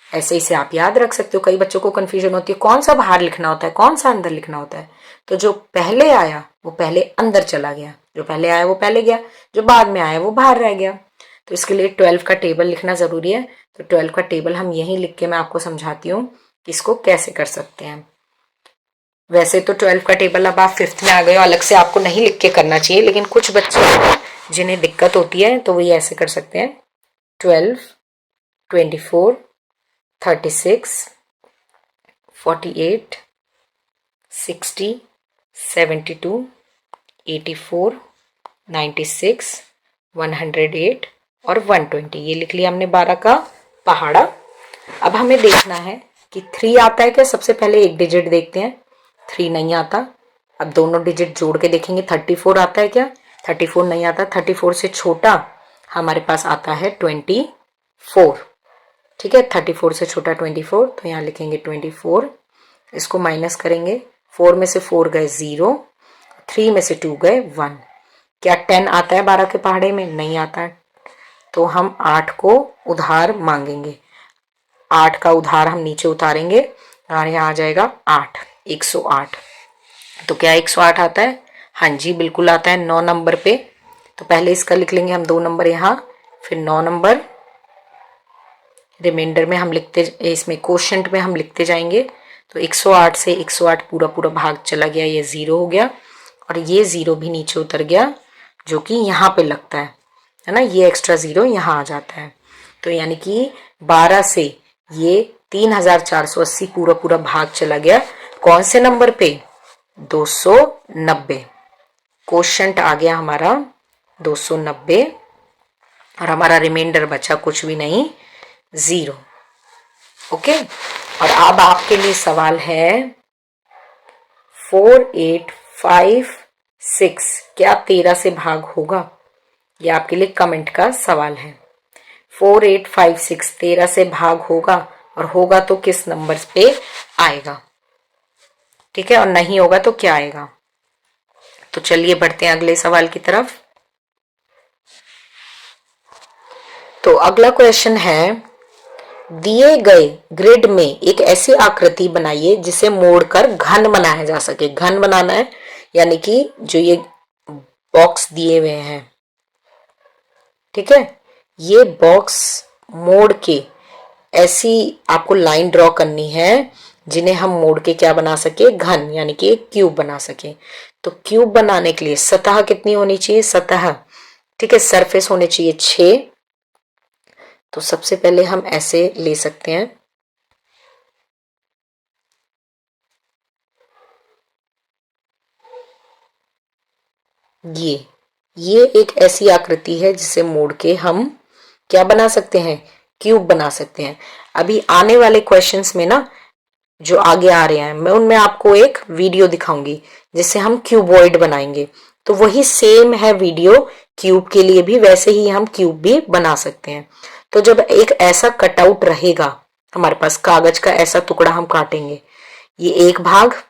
ऐसे ही से आप याद रख सकते हो। कई बच्चों को कंफ्यूजन होती है कौन सा बाहर लिखना होता है कौन सा अंदर लिखना होता है। तो जो पहले आया वो पहले अंदर चला गया, जो पहले आया वो पहले गया, जो बाद में आया वो बाहर रह गया। तो इसके लिए 12 का टेबल लिखना जरूरी है। तो 12 का टेबल हम यहीं लिख के मैं आपको समझाती हूँ कि इसको कैसे कर सकते हैं। वैसे तो 12 का टेबल अब आप 5th में आ गए हो, अलग से आपको नहीं लिख के करना चाहिए, लेकिन कुछ बच्चे जिन्हें दिक्कत होती है तो वही ऐसे कर सकते हैं। 12 24 36, 48, 60, 72, 84, 96, 108 और 120। ये लिख लिया हमने 12 का पहाड़ा। अब हमें देखना है कि 3 आता है क्या। सबसे पहले एक डिजिट देखते हैं, 3 नहीं आता। अब दोनों डिजिट जोड़ के देखेंगे 34 आता है क्या। 34 नहीं आता। 34 से छोटा हमारे पास आता है 24। ठीक है, 34 से छोटा 24, तो यहाँ लिखेंगे 24। इसको माइनस करेंगे, 4 में से 4 गए 0, 3 में से 2 गए 1। क्या 10 आता है 12 के पहाड़े में? नहीं आता है। तो हम 8 को उधार मांगेंगे। 8 का उधार हम नीचे उतारेंगे और यहाँ आ जाएगा 8, 108। तो क्या 108 आता है? हाँ जी, बिल्कुल आता है 9 नंबर पे। तो पहले इसका लिख लेंगे हम 2 नंबर यहाँ, फिर 9 नंबर रिमाइंडर में हम लिखते, इसमें क्वोशंट में हम लिखते जाएंगे। तो 108 से 108 पूरा पूरा भाग चला गया, ये 0 हो गया और ये 0 भी नीचे उतर गया जो कि यहाँ पे लगता है ना। ये एक्स्ट्रा 0 यहाँ आ जाता है। तो यानी कि 12 से ये 3480 पूरा पूरा भाग चला गया कौन से नंबर पे? 290। क्वोशंट आ गया हमारा 290 और हमारा रिमाइंडर बचा कुछ भी नहीं, 0। ओके, और अब आपके लिए सवाल है 4856 क्या 13 से भाग होगा? ये आपके लिए कमेंट का सवाल है। 4856 13 से भाग होगा, और होगा तो किस नंबर पे आएगा? ठीक है, और नहीं होगा तो क्या आएगा? तो चलिए बढ़ते हैं अगले सवाल की तरफ। तो अगला क्वेश्चन है, दिए गए ग्रिड में एक ऐसी आकृति बनाइए जिसे मोड़कर घन बनाया जा सके। घन बनाना है, यानी कि जो ये बॉक्स दिए हुए हैं, ठीक है, ये बॉक्स मोड़ के ऐसी आपको लाइन ड्रॉ करनी है जिन्हें हम मोड़ के क्या बना सके? घन, यानी कि एक क्यूब बना सके। तो क्यूब बनाने के लिए सतह कितनी होनी चाहिए? सतह, ठीक है, सरफेस होने चाहिए 6। तो सबसे पहले हम ऐसे ले सकते हैं, ये एक ऐसी आकृति है जिसे मोड़ के हम क्या बना सकते हैं? क्यूब बना सकते हैं। अभी आने वाले क्वेश्चंस में ना, जो आगे आ रहे हैं, मैं उनमें आपको एक वीडियो दिखाऊंगी जिससे हम क्यूबॉइड बनाएंगे। तो वही सेम है वीडियो क्यूब के लिए भी, वैसे ही हम क्यूब भी बना सकते हैं। तो जब एक ऐसा कटआउट रहेगा हमारे पास, कागज का ऐसा टुकड़ा हम काटेंगे, ये 1 भाग,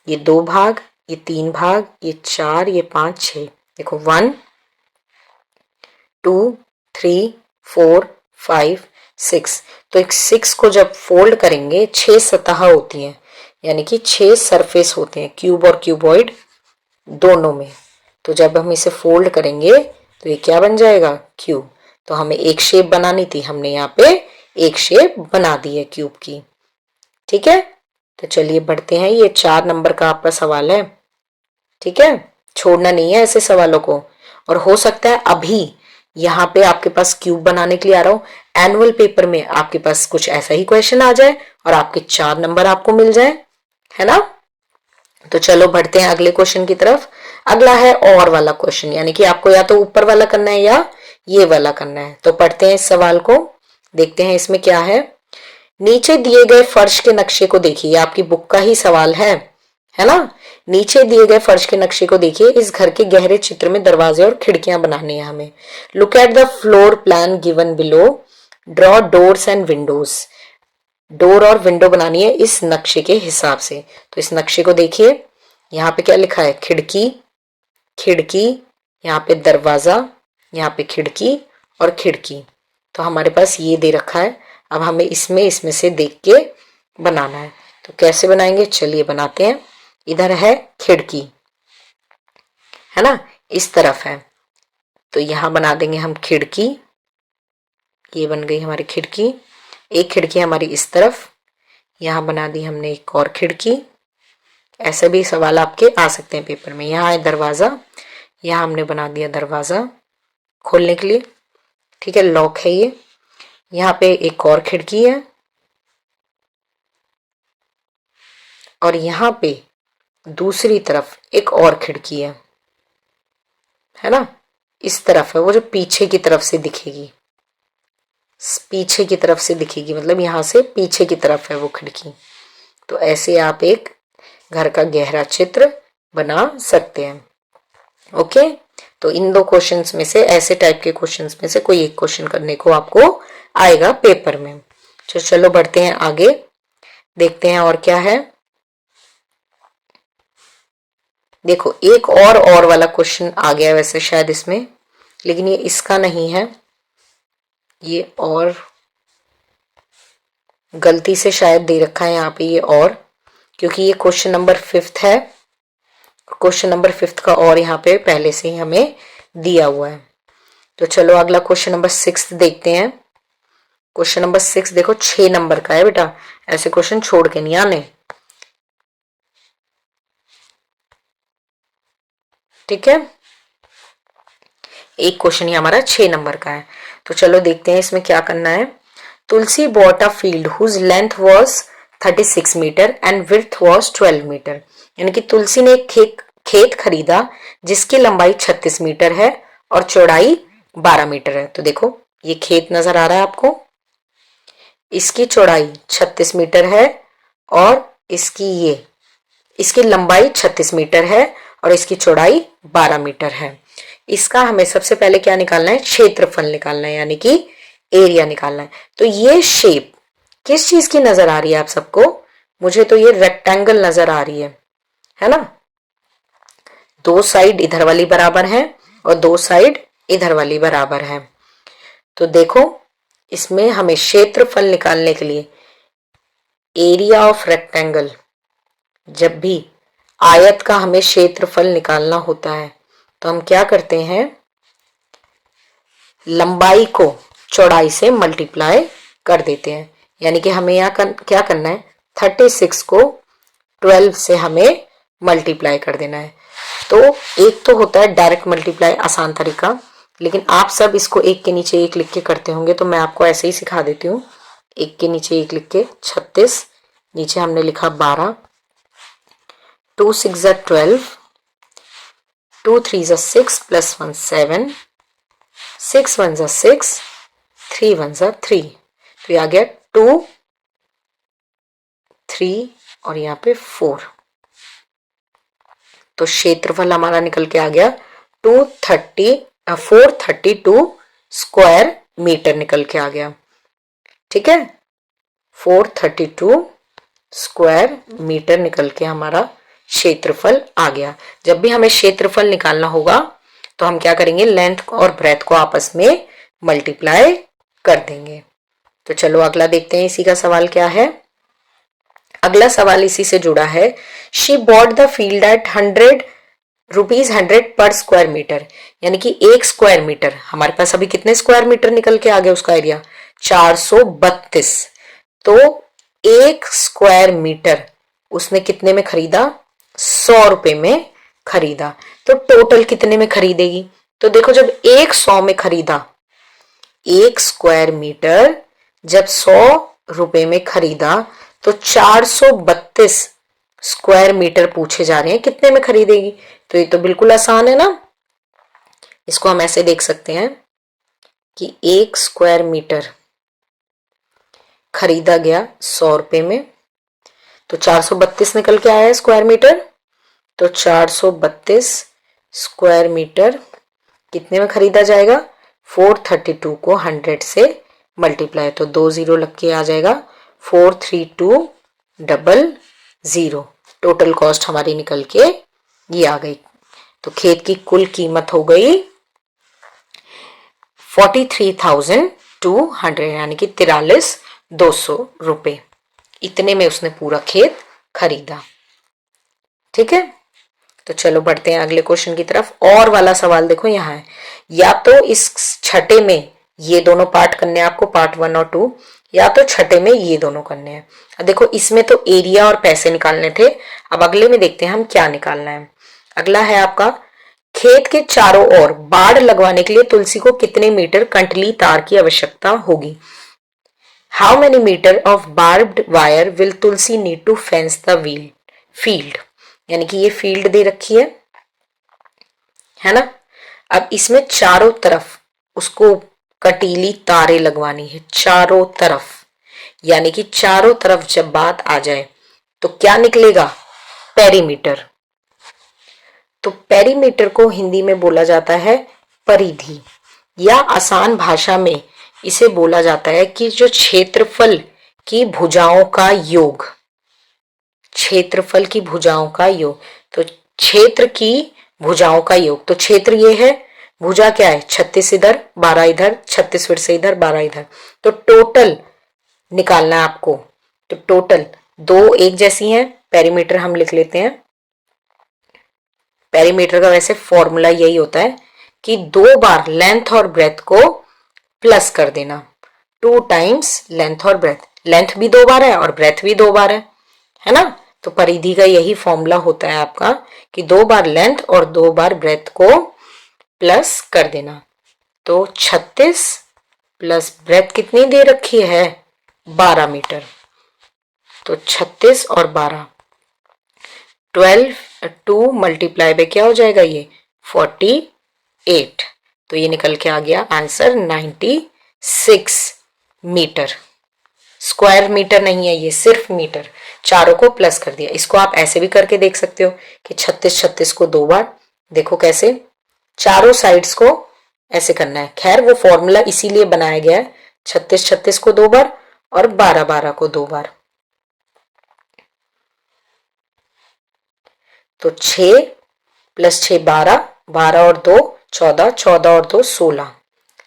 ये 2 भाग, ये 3 भाग, ये 4, ये 5, 6। देखो 1 2 3 4 5 6। तो एक 6 को जब फोल्ड करेंगे, 6 सतह होती हैं, यानी कि 6 सरफेस होते हैं क्यूब और क्यूबॉइड दोनों में। तो जब हम इसे फोल्ड करेंगे तो ये क्या बन जाएगा? क्यूब। तो हमें एक शेप बनानी थी, हमने यहाँ पे एक शेप बना दी है क्यूब की। ठीक है, तो चलिए बढ़ते हैं। ये 4 नंबर का आपका सवाल है, ठीक है, छोड़ना नहीं है ऐसे सवालों को। और हो सकता है अभी यहाँ पे आपके पास क्यूब बनाने के लिए आ रहा हूं, एनुअल पेपर में आपके पास कुछ ऐसा ही क्वेश्चन आ जाए और आपके 4 नंबर आपको मिल जाए, है ना। तो चलो बढ़ते हैं अगले क्वेश्चन की तरफ। अगला है और वाला क्वेश्चन, यानी कि आपको या तो ऊपर वाला करना है या ये वाला करना है। तो पढ़ते हैं इस सवाल को, देखते हैं इसमें क्या है। नीचे दिए गए फर्श के नक्शे को देखिए, आपकी बुक का ही सवाल है ना। नीचे दिए गए फर्श के नक्शे को देखिए, इस घर के गहरे चित्र में दरवाजे और खिड़कियां बनाने हैं हमें। Look at the floor plan given below, draw doors and Windows. Door और विंडो बनानी है इस नक्शे के हिसाब से। तो इस नक्शे को देखिए, यहाँ पे क्या लिखा है? खिड़की, खिड़की, यहाँ पे दरवाजा, यहाँ पे खिड़की और खिड़की। तो हमारे पास ये दे रखा है, अब हमें इसमें से देख के बनाना है। तो कैसे बनाएंगे? चलिए बनाते हैं। इधर है खिड़की, है ना, इस तरफ है, तो यहां बना देंगे हम खिड़की। ये बन गई हमारी खिड़की। एक खिड़की हमारी इस तरफ, यहां बना दी हमने एक और खिड़की। ऐसे भी सवाल आपके आ सकते हैं पेपर में। यहाँ है दरवाजा, यहाँ हमने बना दिया दरवाजा खोलने के लिए, ठीक है, लॉक है ये। यहाँ पे एक और खिड़की है, और यहाँ पे दूसरी तरफ एक और खिड़की है ना, इस तरफ है वो जो पीछे की तरफ से दिखेगी, पीछे की तरफ से दिखेगी, मतलब यहाँ से पीछे की तरफ है वो खिड़की। तो ऐसे आप एक घर का गहरा चित्र बना सकते हैं। ओके, तो इन दो क्वेश्चंस में से, ऐसे टाइप के क्वेश्चंस में से कोई एक क्वेश्चन करने को आपको आएगा पेपर में। तो चलो बढ़ते हैं आगे, देखते हैं और क्या है। देखो एक और वाला क्वेश्चन आ गया वैसे शायद इसमें, लेकिन ये इसका नहीं है, ये और गलती से शायद दे रखा है यहाँ पे ये और, क्योंकि ये क्वेश्चन नंबर 5 है। क्वेश्चन नंबर 5 का और यहाँ पे पहले से ही हमें दिया हुआ है। तो चलो अगला क्वेश्चन नंबर 6 देखते हैं। क्वेश्चन नंबर 6 देखो 6 नंबर का है बेटा, ऐसे क्वेश्चन छोड़ के नहीं आने, ठीक है। एक क्वेश्चन ही हमारा 6 नंबर का है। तो चलो देखते हैं इसमें क्या करना है। Tulsi bought a field whose length was 36 metre and width was 12 metre. यानी कि तुलसी ने एक खेत खरीदा जिसकी लंबाई 36 मीटर है और चौड़ाई 12 मीटर है। तो देखो ये खेत नजर आ रहा है आपको, इसकी चौड़ाई 36 मीटर है और इसकी लंबाई 36 मीटर है और इसकी चौड़ाई 12 मीटर है। इसका हमें सबसे पहले क्या निकालना है, क्षेत्रफल निकालना है, यानी कि एरिया निकालना है। तो ये शेप किस चीज की नजर आ रही है आप सबको? मुझे तो ये रेक्टेंगल नजर आ रही है ना। दो साइड इधर वाली बराबर है और दो साइड इधर वाली बराबर है। तो देखो इसमें हमें क्षेत्रफल निकालने के लिए एरिया ऑफ रेक्टेंगल, जब भी आयत का हमें क्षेत्रफल निकालना होता है तो हम क्या करते हैं, लंबाई को चौड़ाई से मल्टीप्लाई कर देते हैं। यानी कि हमें यहाँ क्या करना है, 36 को 12 से हमें मल्टीप्लाई कर देना है। तो एक तो होता है डायरेक्ट मल्टीप्लाई, आसान तरीका, लेकिन आप सब इसको एक के नीचे एक लिख के करते होंगे, तो मैं आपको ऐसे ही सिखा देती हूँ। एक के नीचे एक लिख के 36, नीचे हमने लिखा 12, 2 6 12, 2 3 6 प्लस 1 7, 6 1 6, 3 1 3। तो ये आ गया 2 3 और यहाँ पे 4। तो क्षेत्रफल हमारा निकल के आ गया 432 स्क्वायर मीटर निकल के आ गया, ठीक है। 432 स्क्वायर मीटर निकल के हमारा क्षेत्रफल आ गया। जब भी हमें क्षेत्रफल निकालना होगा तो हम क्या करेंगे, लेंथ और ब्रेथ को आपस में मल्टीप्लाई कर देंगे। तो चलो अगला देखते हैं इसी का सवाल क्या है। अगला सवाल इसी से जुड़ा है। She bought the field at ₹100 पर स्क्वायर मीटर। यानी कि 1 स्क्वायर मीटर, हमारे पास अभी कितने स्क्वायर मीटर निकल के आ गया उसका एरिया, 432। तो 1 स्क्वायर मीटर उसने कितने में खरीदा, 100 रुपए में खरीदा। तो टोटल कितने में खरीदेगी? तो देखो जब 100 में खरीदा, 1 स्क्वायर मीटर जब 100 रुपए में खरीदा तो 432 स्क्वायर मीटर पूछे जा रहे हैं कितने में खरीदेगी। तो ये तो बिल्कुल आसान है ना। इसको हम ऐसे देख सकते हैं कि 1 स्क्वायर मीटर खरीदा गया 100 रुपए में, तो 432 निकल के आया है स्क्वायर मीटर। तो 432 स्क्वायर मीटर कितने में खरीदा जाएगा, 432 को 100 से मल्टीप्लाई, तो 2 जीरो लग के आ जाएगा, 43200। टोटल कॉस्ट हमारी निकल के ये आ गई। तो खेत की कुल कीमत हो गई 43,200, यानी कि 43,200 रुपए। इतने में उसने पूरा खेत खरीदा, ठीक है। तो चलो बढ़ते हैं अगले क्वेश्चन की तरफ। और वाला सवाल देखो यहाँ है, या तो इस छठे में ये दोनों पार्ट करने हैं आपको, पार्ट 1 और 2, या तो छठे में ये दोनों करने हैं। अब देखो इसमें तो एरिया और पैसे निकालने थे, अब अगले में देखते हैं हम क्या निकालना है। अगला है आपका, खेत के चारों ओर बाड़ लगवाने के लिए तुलसी को कितने मीटर कंटली तार की आवश्यकता होगी। How many metre of barbed wire will Tulsi need to fence the whole field, यानी कि ये फील्ड दे रखी है ना। अब इसमें चारों तरफ उसको कटीली तारे लगवानी है, चारों तरफ, यानी कि चारों तरफ जब बात आ जाए तो क्या निकलेगा, पेरीमीटर। तो पेरीमीटर को हिंदी में बोला जाता है परिधि, या आसान भाषा में इसे बोला जाता है कि जो क्षेत्रफल की भुजाओं का योग, क्षेत्रफल की भुजाओं का योग। तो क्षेत्र की भुजाओं का योग, तो क्षेत्र ये है, भुजा क्या है, 36 इधर 12 इधर, 36 फिर से इधर 12 इधर, तो टोटल निकालना है आपको। तो टोटल दो एक जैसी हैं, पेरीमीटर हम लिख लेते हैं। पेरीमीटर का वैसे फॉर्मूला यही होता है कि 2 बार लेंथ और ब्रेथ को प्लस कर देना, 2 टाइम्स लेंथ और ब्रेथ, लेंथ भी 2 बार है और ब्रेथ भी 2 बार है ना। तो परिधि का यही फॉर्मूला होता है आपका कि 2 बार लेंथ और 2 बार ब्रेथ को प्लस कर देना। तो 36 प्लस ब्रेथ कितनी दे रखी है, 12 मीटर। तो 36 और 12, 12 2 मल्टीप्लाई बाय क्या हो जाएगा ये, 48। तो ये निकल के आ गया आंसर 96 मीटर। स्क्वायर मीटर नहीं है ये, सिर्फ मीटर, चारों को प्लस कर दिया। इसको आप ऐसे भी करके देख सकते हो कि 36 36 को 2 बार, देखो कैसे चारों साइड्स को ऐसे करना है। खैर वो फॉर्मूला इसीलिए बनाया गया है, 36 36 को 2 बार और 12 12 को 2 बार। तो 6 प्लस 6 12, 12 और 2 14, 14 और 2 16,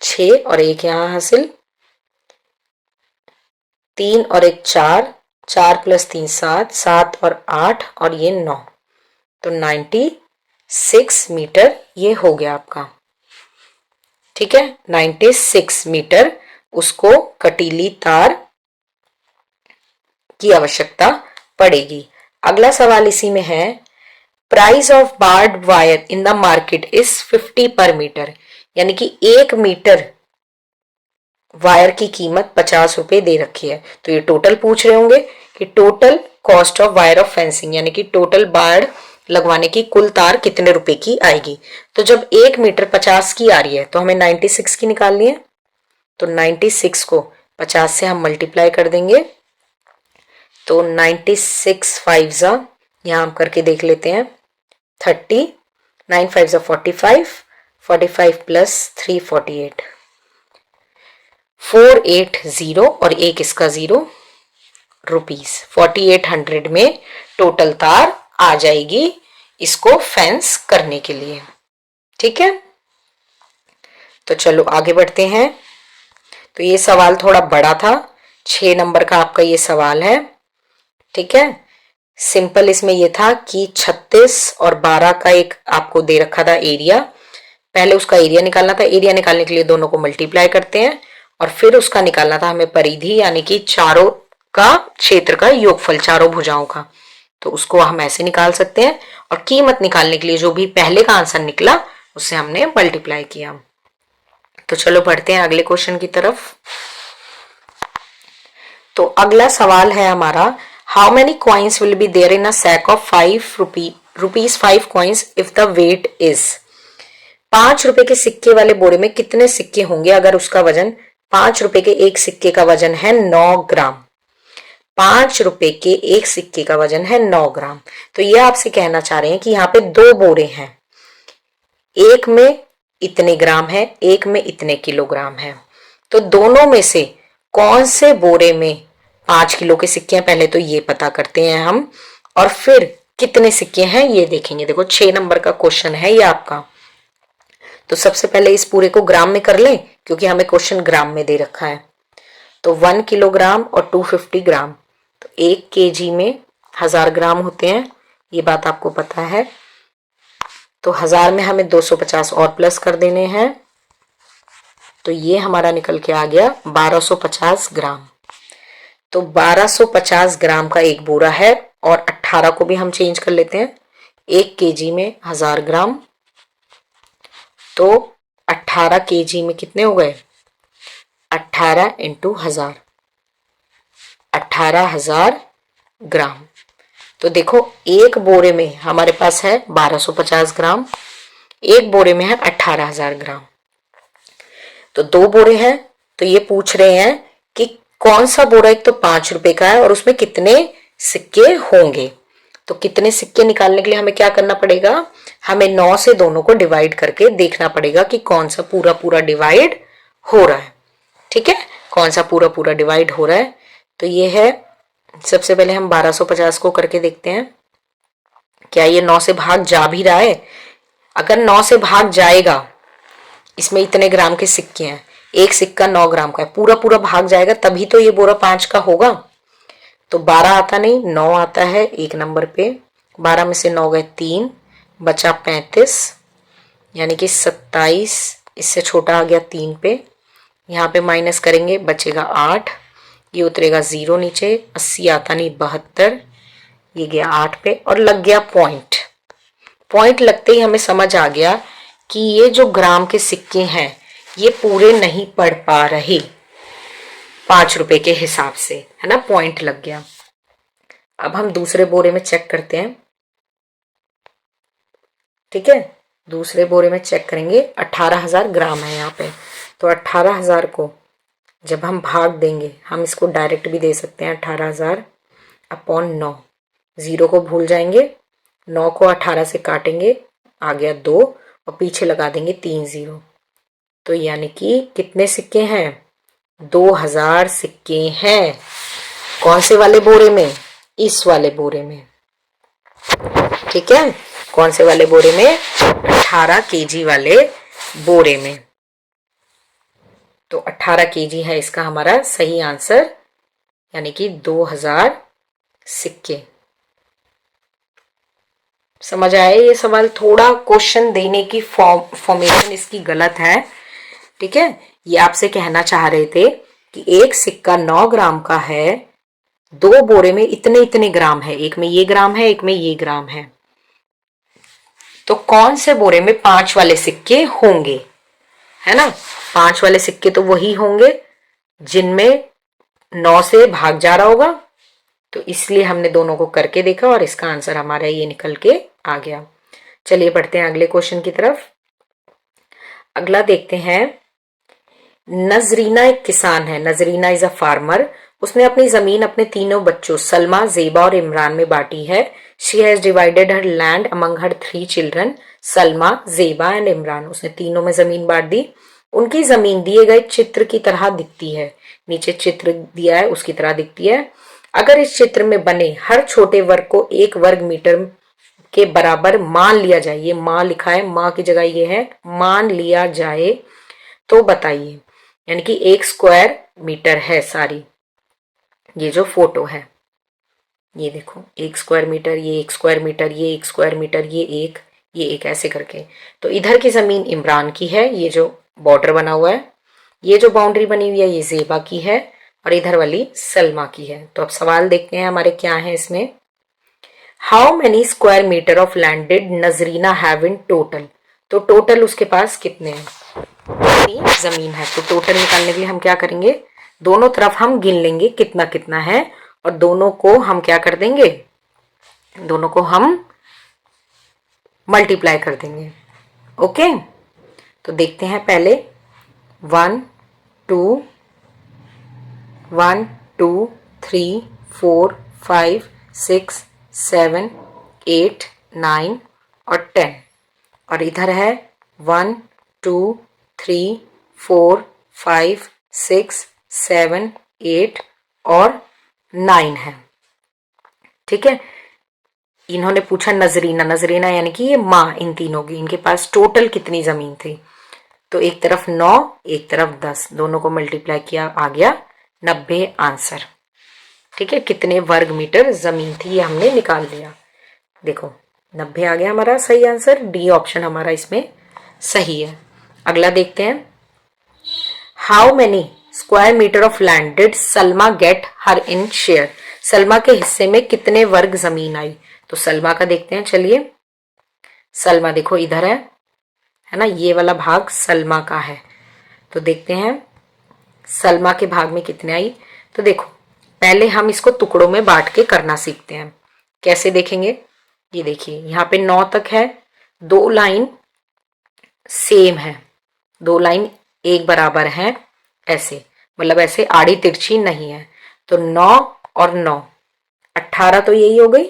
6 और 1 यहां हासिल, 3 और 1 4, 4 प्लस 3 7, 7 और 8 और ये 9, तो 96 मीटर ये हो गया आपका। ठीक है, 96 मीटर उसको कटीली तार की आवश्यकता पड़ेगी। अगला सवाल इसी में है, price of barbed wire in the market is 50 per metre, यानी कि 1 मीटर वायर की कीमत 50 रुपए दे रखी है। तो ये टोटल पूछ रहे होंगे कि total cost of wire of fencing, यानी कि टोटल बार्ड लगवाने की कुल तार कितने रुपए की आएगी। तो जब 1 मीटर 50 की आ रही है तो हमें 96 की निकालनी है। तो 96 को 50 से हम मल्टीप्लाई कर देंगे, तो 96 5 जा, यहां हम करके देख लेते हैं, 30, 9 5 जा 45, 45 प्लस 3 48, 480 और एक इसका 0 रुपीज, 4800 में टोटल तार आ जाएगी इसको फेंस करने के लिए। ठीक है, तो चलो आगे बढ़ते हैं। तो ये सवाल थोड़ा बड़ा था, 6 नंबर का आपका ये सवाल है। ठीक है, सिंपल इसमें ये था कि 36 और 12 का एक आपको दे रखा था एरिया, पहले उसका एरिया निकालना था। एरिया निकालने के लिए दोनों को मल्टीप्लाई करते हैं और फिर उसका निकालना था हमें परिधि, यानी कि चारों का क्षेत्र का योगफल, चारों भुजाओं का। तो उसको हम ऐसे निकाल सकते हैं और कीमत निकालने के लिए जो भी पहले का आंसर निकला उससे हमने मल्टीप्लाई किया। तो चलो बढ़ते हैं अगले क्वेश्चन की तरफ। तो अगला सवाल है हमारा, how many coins will be there in a sack of 5 rupees 5 coins if the weight is, 5 रुपए के सिक्के वाले बोरे में कितने सिक्के होंगे अगर उसका वजन, 5 रुपए के एक सिक्के का वजन है 9 ग्राम, 5 रुपए के एक सिक्के का वजन है 9 ग्राम। तो ये आपसे कहना चाह रहे हैं कि यहाँ पे 2 बोरे हैं, एक में इतने ग्राम है, एक में इतने किलोग्राम है। तो दोनों में से कौन से बोरे में 5 किलो के सिक्के हैं, पहले तो ये पता करते हैं हम, और फिर कितने सिक्के हैं ये देखेंगे। देखो 6 नंबर का क्वेश्चन है ये आपका। तो सबसे पहले इस पूरे को ग्राम में कर लें क्योंकि हमें क्वेश्चन ग्राम में दे रखा है। तो 1 किलोग्राम और 250 ग्राम, तो 1 केजी में 1000 ग्राम होते हैं, ये बात आपको पता है। तो 1000 में हमें 250 और प्लस कर देने हैं, तो ये हमारा निकल के आ गया 1250 ग्राम। तो 1250 ग्राम का एक बोरा है, और 18 को भी हम चेंज कर लेते हैं, 1 केजी में 1000 ग्राम, तो 18 केजी में कितने हो गए, 18 इंटू 1000, 18,000 ग्राम। तो देखो एक बोरे में हमारे पास है 1250 ग्राम, एक बोरे में है 18,000 ग्राम। तो दो बोरे हैं, तो ये पूछ रहे हैं कि कौन सा बोरा एक तो 5 रुपए का है और उसमें कितने सिक्के होंगे। तो कितने सिक्के निकालने के लिए हमें क्या करना पड़ेगा, हमें 9 से दोनों को डिवाइड करके देखना पड़ेगा कि कौन सा पूरा पूरा डिवाइड हो रहा है। ठीक है, कौन सा पूरा पूरा डिवाइड हो रहा है। तो ये है, सबसे पहले हम 1250 को करके देखते हैं, क्या ये 9 से भाग जा भी रहा है। अगर 9 से भाग जाएगा, इसमें इतने ग्राम के सिक्के हैं, एक सिक्का 9 ग्राम का है, पूरा पूरा भाग जाएगा तभी तो ये बोरा 5 का होगा। तो 12 आता नहीं, 9 आता है एक नंबर पे। 12 में से 9 गए 3, बचा 35, यानी कि 27, इससे छोटा आ गया 3 पे। यहाँ पे माइनस करेंगे, बचेगा 8, ये उतरेगा 0 नीचे। 80 आता नहीं, 72, ये गया 8 पे और लग गया पॉइंट। पॉइंट लगते ही हमें समझ आ गया कि ये जो ग्राम के सिक्के हैं ये पूरे नहीं पड़ पा रहे 5 रुपए के हिसाब से, है ना, पॉइंट लग गया। अब हम दूसरे बोरे में चेक करते हैं। ठीक है, दूसरे बोरे में चेक करेंगे, 18,000 ग्राम है यहाँ पे। तो 18,000 को जब हम भाग देंगे, हम इसको डायरेक्ट भी दे सकते हैं, 18,000 अपॉन 9, 0 को भूल जाएंगे, 9 को 18 से काटेंगे, आ गया 2 और पीछे लगा देंगे 3 0। तो यानी कि कितने सिक्के हैं, 2,000 सिक्के हैं। कौन से वाले बोरे में, इस वाले बोरे में। ठीक है, कौन से वाले बोरे में, 18 केजी वाले बोरे में। तो 18 केजी है इसका हमारा सही आंसर, यानी कि 2,000 सिक्के। समझ आए ये सवाल, थोड़ा क्वेश्चन देने की फॉर्मेशन इसकी गलत है। ठीक है, ये आपसे कहना चाह रहे थे कि एक सिक्का 9 ग्राम का है, दो बोरे में इतने इतने ग्राम है, एक में ये ग्राम है, एक में ये ग्राम है। तो कौन से बोरे में 5 वाले सिक्के होंगे, है ना। 5 वाले सिक्के तो वही होंगे जिनमें 9 से भाग जा रहा होगा। तो इसलिए हमने दोनों को करके देखा और इसका आंसर हमारा ये निकल के आ गया। चलिए बढ़ते हैं अगले क्वेश्चन की तरफ। अगला देखते हैं, नजरीना एक किसान है, नजरीना इज अ फार्मर। उसने अपनी जमीन अपने तीनों बच्चों सलमा, जेबा और इमरान में बांटी है। She has divided her land among her 3 children, Salma, जेबा एंड इमरान। उसने तीनों में जमीन बांट दी। उनकी जमीन दिए गए चित्र की तरह दिखती है, नीचे चित्र दिया है उसकी तरह दिखती है। अगर इस चित्र में बने हर छोटे वर्ग को 1 वर्ग मीटर के बराबर मान लिया जाए, ये माँ लिखा है, माँ की जगह ये है, मान लिया जाए, तो बताइए, यानी कि 1 स्क्वायर मीटर है सारी ये जो फोटो है। ये देखो 1 स्क्वायर मीटर, ये 1 स्क्वायर मीटर, ये 1 स्क्वायर मीटर, ये एक ऐसे करके। तो इधर की जमीन इमरान की है, ये जो बॉर्डर बना हुआ है, ये जो बाउंड्री बनी हुई है ये जेबा की है और इधर वाली सलमा की है। तो अब सवाल देखते हैं हमारे क्या है इसमें। How many square metre of land did Nazrina have in total. तो टोटल उसके पास कितने हैं, कितनी जमीन है। तो टोटल निकालने के लिए हम क्या करेंगे, दोनों तरफ हम गिन लेंगे कितना कितना है और दोनों को हम क्या कर देंगे, दोनों को हम मल्टीप्लाई कर देंगे। ओके, तो देखते हैं पहले 1 2 1 2 3 4 5 6 7 8 9 और 10 और इधर है 1 2 3 4 5 6 7 8 और 9 है। ठीक है, इन्होंने पूछा नजरीना, नजरीना यानी कि ये माँ इन तीनों की, इनके पास टोटल कितनी जमीन थी। तो एक तरफ 9 एक तरफ 10, दोनों को मल्टीप्लाई किया, आ गया 90 आंसर। ठीक है, कितने वर्ग मीटर जमीन थी ये हमने निकाल लिया। देखो 90 आ गया हमारा सही आंसर, डी ऑप्शन हमारा इसमें सही है। अगला देखते हैं, how many square metre of land did Salma get her in share. Salma के हिस्से में कितने वर्ग जमीन आई। तो सलमा का देखते हैं, चलिए सलमा देखो इधर है ना, ये वाला भाग सलमा का है। तो देखते हैं सलमा के भाग में कितने आई। तो देखो पहले हम इसको टुकड़ों में बांट के करना सीखते हैं। कैसे देखेंगे, ये देखिए यहाँ पे 9 तक है, 2 लाइन सेम है, 2 लाइन एक बराबर है, ऐसे मतलब ऐसे आड़ी तिरछी नहीं है। तो 9 और 9 18 तो यही हो गई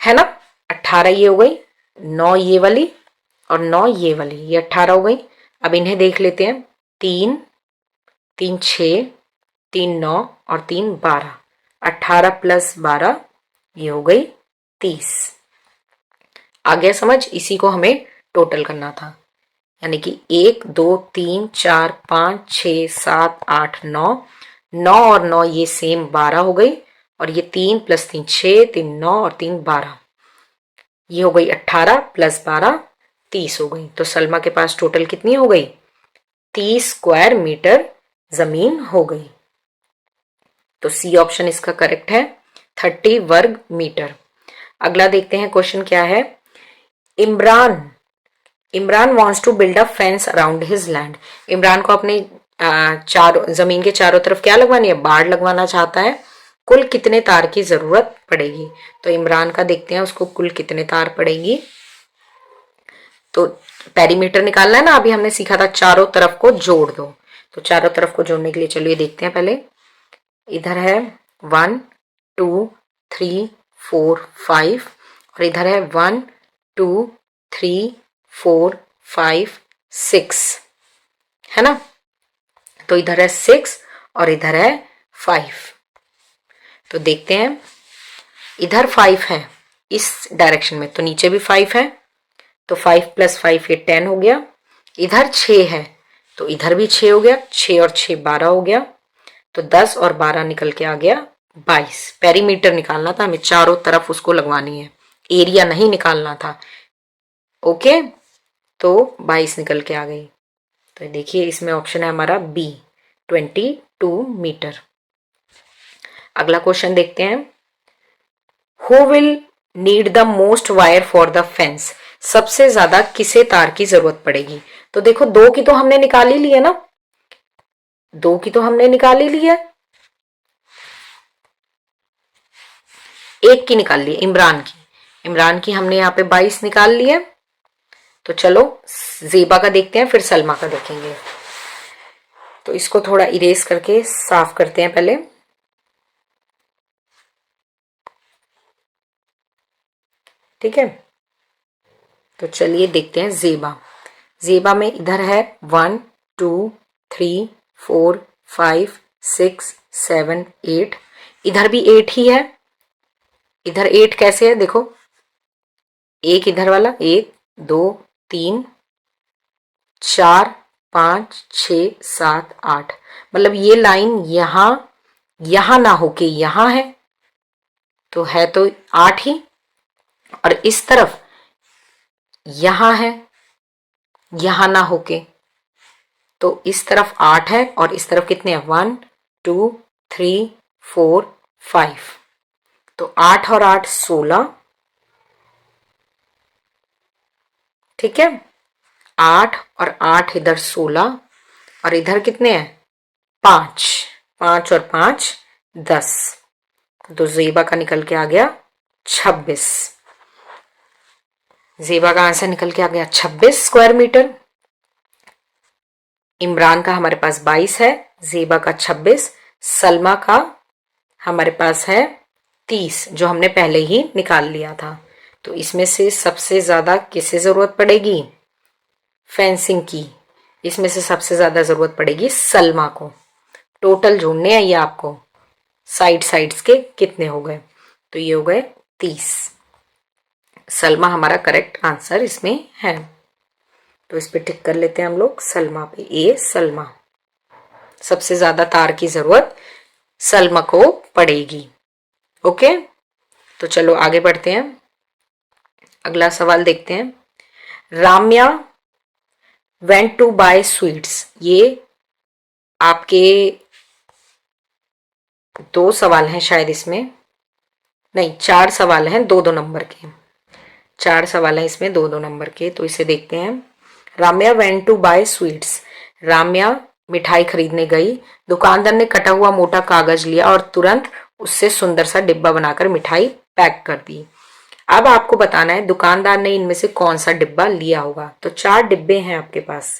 है ना, 18 ये हो गई, 9 ये वाली और 9 ये वाली, ये 18 हो गई। अब इन्हें देख लेते हैं, 3 3 6 3 9 और 3 12, 18 प्लस 12 ये हो गई 30। आ गया समझ, इसी को हमें टोटल करना था, यानी कि 1 2 3 4 5 6 7 8 9, 9 और 9 ये सेम 12 हो गई, और ये 3 प्लस 3 6, 3 9 और 3 12, ये हो गई 18 प्लस 12 30 हो गई। तो सलमा के पास टोटल कितनी हो गई, 30 स्क्वायर मीटर जमीन हो गई। तो सी ऑप्शन इसका करेक्ट है, 30 वर्ग मीटर। अगला देखते हैं क्वेश्चन क्या है। Imran wants to build a fence around his land. Imran को अपने जमीन के चारों तरफ क्या लगवानी है, बाड़ लगवाना चाहता है। कुल कितने तार की जरूरत पड़ेगी, तो इमरान का देखते हैं उसको कुल कितने तार पड़ेगी। तो पेरीमीटर निकालना है ना, अभी हमने सीखा था चारों तरफ को जोड़ दो। तो चारों तरफ को जोड़ने के लिए चलिए देखते हैं। पहले इधर है 1 2 3 4 5, और इधर है 1 2 3 4 5 6, है ना। तो इधर है 6 और इधर है 5। तो देखते हैं, इधर 5 है इस डायरेक्शन में, तो नीचे भी 5 है, तो 5 प्लस 5 ये 10 हो गया। इधर 6 है तो इधर भी 6 हो गया, 6 और 6 12 हो गया, तो 10 और 12 निकल के आ गया 22। पेरीमीटर निकालना था हमें, चारों तरफ उसको लगवानी है, एरिया नहीं निकालना था। ओके, तो 22 निकल के आ गई। तो देखिए इसमें ऑप्शन है हमारा बी, 22 मीटर। अगला क्वेश्चन देखते हैं। Who will need the most wire for the fence. सबसे ज्यादा किसे तार की जरूरत पड़ेगी। तो देखो 2 की तो हमने निकाल ही ली है ना, 2 की तो हमने निकाल ही ली है, 1 की निकाल ली इमरान की हमने यहाँ पे 22 निकाल ली है। तो चलो जेबा का देखते हैं, फिर सलमा का देखेंगे। तो इसको थोड़ा इरेज करके साफ करते हैं पहले। ठीक है, तो चलिए देखते हैं जेबा में इधर है 1 2 3 4 5 6 7 8, इधर भी 8 ही है। इधर 8 कैसे है देखो, एक इधर वाला 1 2 3 4 5 6 7 8, मतलब ये लाइन यहां ना होके यहां है, तो है तो 8 ही, और इस तरफ यहां है यहां ना होके, तो इस तरफ 8 है और इस तरफ कितने हैं 1 2 3 4 5, तो 8 और 8 16। ठीक है, 8 और 8 इधर 16, और इधर कितने हैं 5, 5 और 5 10, तो जेबा का निकल के आ गया 26। जेबा का आंसर निकल के आ गया 26 स्क्वायर मीटर। इमरान का हमारे पास 22 है, जेबा का 26, सलमा का हमारे पास है 30, जो हमने पहले ही निकाल लिया था। तो इसमें से सबसे ज्यादा किसे जरूरत पड़ेगी, फेंसिंग की। इसमें से सबसे ज्यादा जरूरत पड़ेगी सलमा को। टोटल जोड़ने हैं ये आपको, साइड्स के कितने हो गए, तो ये हो गए 30। सलमा हमारा करेक्ट आंसर इसमें है। तो इस पे टिक कर लेते हैं हम लोग सलमा पे, ए सलमा। सबसे ज्यादा तार की जरूरत सलमा को पड़ेगी। ओके, तो चलो आगे बढ़ते हैं। अगला सवाल देखते हैं। Ramya went to buy sweets. ये आपके 2 सवाल हैं शायद, इसमें नहीं 4 सवाल हैं 2-2 नंबर के, 4 सवाल हैं इसमें 2-2 नंबर के। तो इसे देखते हैं। Ramya went to buy sweets. Ramya मिठाई खरीदने गई, दुकानदार ने कटा हुआ मोटा कागज लिया और तुरंत उससे सुंदर सा डिब्बा बनाकर मिठाई पैक कर दी। अब आपको बताना है दुकानदार ने इनमें से कौन सा डिब्बा लिया होगा। तो 4 डिब्बे हैं आपके पास।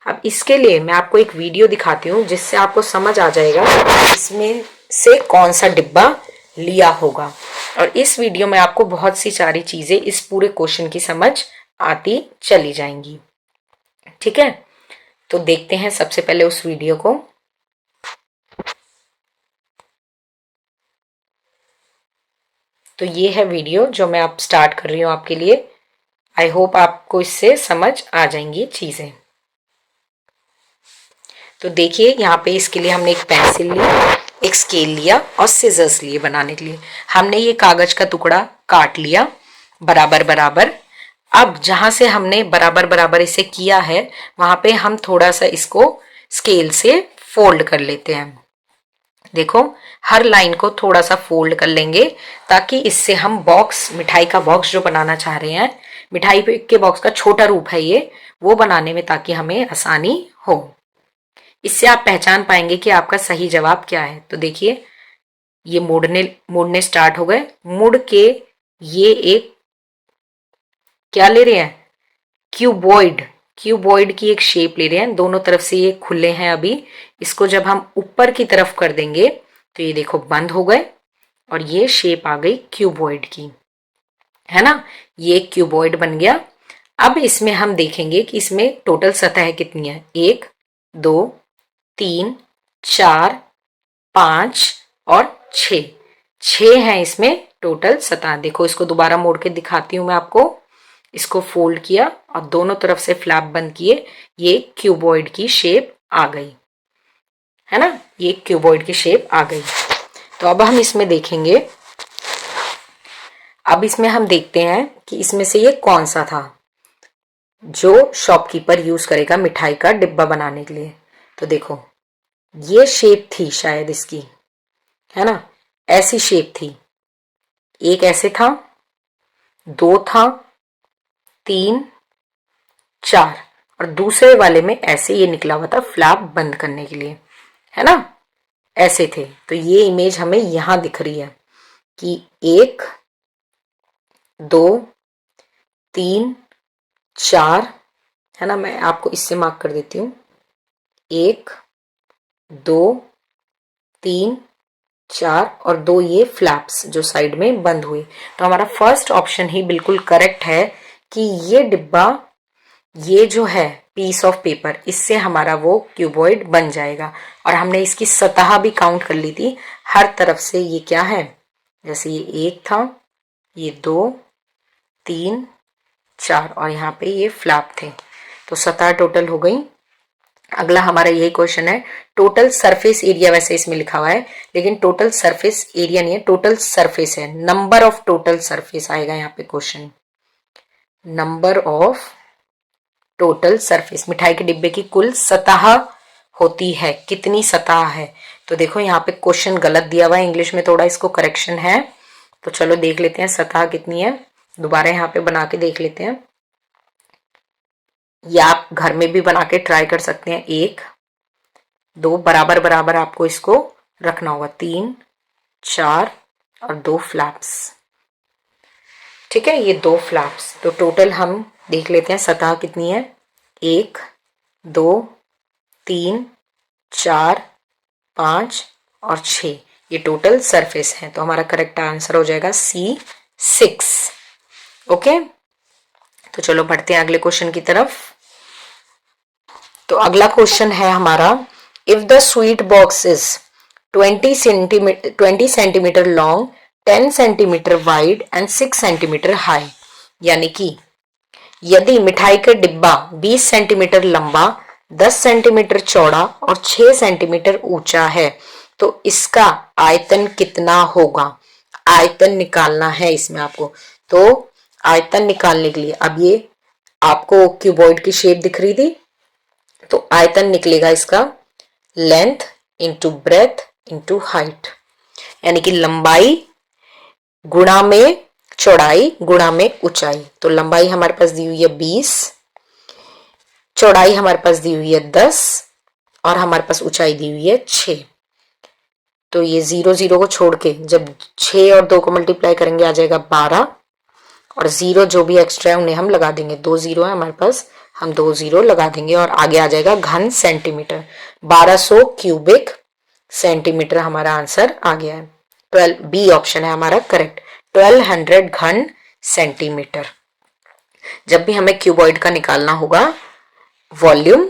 अब इसके लिए मैं आपको एक वीडियो दिखाती हूँ जिससे आपको समझ आ जाएगा इसमें से कौन सा डिब्बा लिया होगा। और इस वीडियो में आपको बहुत सी सारी चीजें इस पूरे क्वेश्चन की समझ आती चली जाएंगी। ठीक है, तो देखते हैं सबसे पहले उस वीडियो को। तो ये है वीडियो जो मैं अब स्टार्ट कर रही हूँ आपके लिए। आई होप आपको इससे समझ आ जाएंगी चीजें। तो देखिए यहाँ पे इसके लिए हमने एक पेंसिल ली, एक स्केल लिया और सिजर्स लिए बनाने के लिए। हमने ये कागज का टुकड़ा काट लिया बराबर बराबर। अब जहां से हमने बराबर बराबर इसे किया है वहां पे हम थोड़ा सा इसको स्केल से फोल्ड कर लेते हैं। देखो हर लाइन को थोड़ा सा फोल्ड कर लेंगे ताकि इससे हम बॉक्स, मिठाई का बॉक्स जो बनाना चाह रहे हैं, मिठाई के बॉक्स का छोटा रूप है ये, वो बनाने में ताकि हमें आसानी हो। इससे आप पहचान पाएंगे कि आपका सही जवाब क्या है। तो देखिए ये मुड़ने स्टार्ट हो गए। मुड़ के ये एक क्या ले रहे हैं, क्यूबॉइड की एक शेप ले रहे हैं। दोनों तरफ से ये खुले हैं अभी। इसको जब हम ऊपर की तरफ कर देंगे तो ये देखो बंद हो गए और ये शेप आ गई क्यूबॉइड की, है ना। ये क्यूबॉइड बन गया। अब इसमें हम देखेंगे कि इसमें टोटल सतह कितनी है। 1 2 3 4 5 और 6 है इसमें टोटल सतह। देखो इसको दोबारा मोड़ के दिखाती हूं मैं आपको। इसको फोल्ड किया और दोनों तरफ से फ्लैप बंद किए, ये क्यूबॉइड की शेप आ गई, है ना। ये क्यूबॉइड की शेप आ गई। तो अब हम इसमें देखेंगे, अब इसमें हम देखते हैं कि इसमें से ये कौन सा था जो शॉपकीपर यूज करेगा मिठाई का डिब्बा बनाने के लिए। तो देखो ये शेप थी शायद इसकी, है ना, ऐसी शेप थी। एक ऐसे था, 2 था, 3 4 और दूसरे वाले में ऐसे ये निकला हुआ था फ्लैप बंद करने के लिए, है ना, ऐसे थे। तो ये इमेज हमें यहां दिख रही है कि 1 2 3 4, है ना। मैं आपको इससे मार्क कर देती हूँ। 1 2 3 4 और 2 ये फ्लैप्स जो साइड में बंद हुए। तो हमारा फर्स्ट ऑप्शन ही बिल्कुल करेक्ट है कि ये डिब्बा, ये जो है पीस ऑफ पेपर, इससे हमारा वो क्यूबॉइड बन जाएगा। और हमने इसकी सतह भी काउंट कर ली थी। हर तरफ से ये क्या है, जैसे ये 1 था, ये 2 3 4 और यहाँ पे ये फ्लैप थे। तो सतह टोटल हो गई। अगला हमारा यही क्वेश्चन है, टोटल सरफेस एरिया। वैसे इसमें लिखा हुआ है लेकिन टोटल सरफेस एरिया नहीं है, टोटल सरफेस है। नंबर ऑफ टोटल सरफेस आएगा यहाँ पे question. Number of total surface, मिठाई के डिब्बे की कुल सतह होती है, कितनी सतह है। तो देखो यहाँ पे क्वेश्चन गलत दिया हुआ है इंग्लिश में, थोड़ा इसको करेक्शन है। तो चलो देख लेते हैं सतह कितनी है। दोबारा यहाँ पे बना के देख लेते हैं, या आप घर में भी बना के ट्राई कर सकते हैं। 1 2 बराबर बराबर आपको इसको रखना होगा, 3 4 और 2 फ्लैप्स। ठीक है, ये 2 फ्लैप्स। तो टोटल हम देख लेते हैं सतह कितनी है। 1 2 3 4 5 और 6, ये टोटल सरफेस है। तो हमारा करेक्ट आंसर हो जाएगा C6। ओके, तो चलो बढ़ते हैं अगले क्वेश्चन की तरफ। तो अगला क्वेश्चन है हमारा, if the sweet box is 20 centimetre long, 10 centimetre wide and 6 centimetre high, यानी कि यदि मिठाई का डिब्बा 20 सेंटीमीटर लंबा, 10 सेंटीमीटर चौड़ा और 6 सेंटीमीटर ऊंचा है तो इसका आयतन कितना होगा। आयतन निकालना है इसमें आपको। तो आयतन निकालने के लिए, अब ये आपको क्यूबॉइड की शेप दिख रही थी, तो आयतन निकलेगा इसका length into breadth into height, यानी कि लंबाई गुणा में चौड़ाई गुणा में ऊंचाई। तो लंबाई हमारे पास दी हुई है 20, चौड़ाई हमारे पास दी हुई है 10 और हमारे पास ऊंचाई दी हुई है 6। तो ये 0 0 को छोड़ के जब 6 और 2 को मल्टीप्लाई करेंगे आ जाएगा 12, और 0 जो भी एक्स्ट्रा है उन्हें हम लगा देंगे, 2 0 है हमारे पास, हम 2 0 लगा देंगे और आगे आ जाएगा घन सेंटीमीटर। 1200 क्यूबिक सेंटीमीटर हमारा आंसर आ गया है। 12 बी ऑप्शन है हमारा करेक्ट, 1200 घन सेंटीमीटर। जब भी हमें क्यूबॉइड का निकालना होगा वॉल्यूम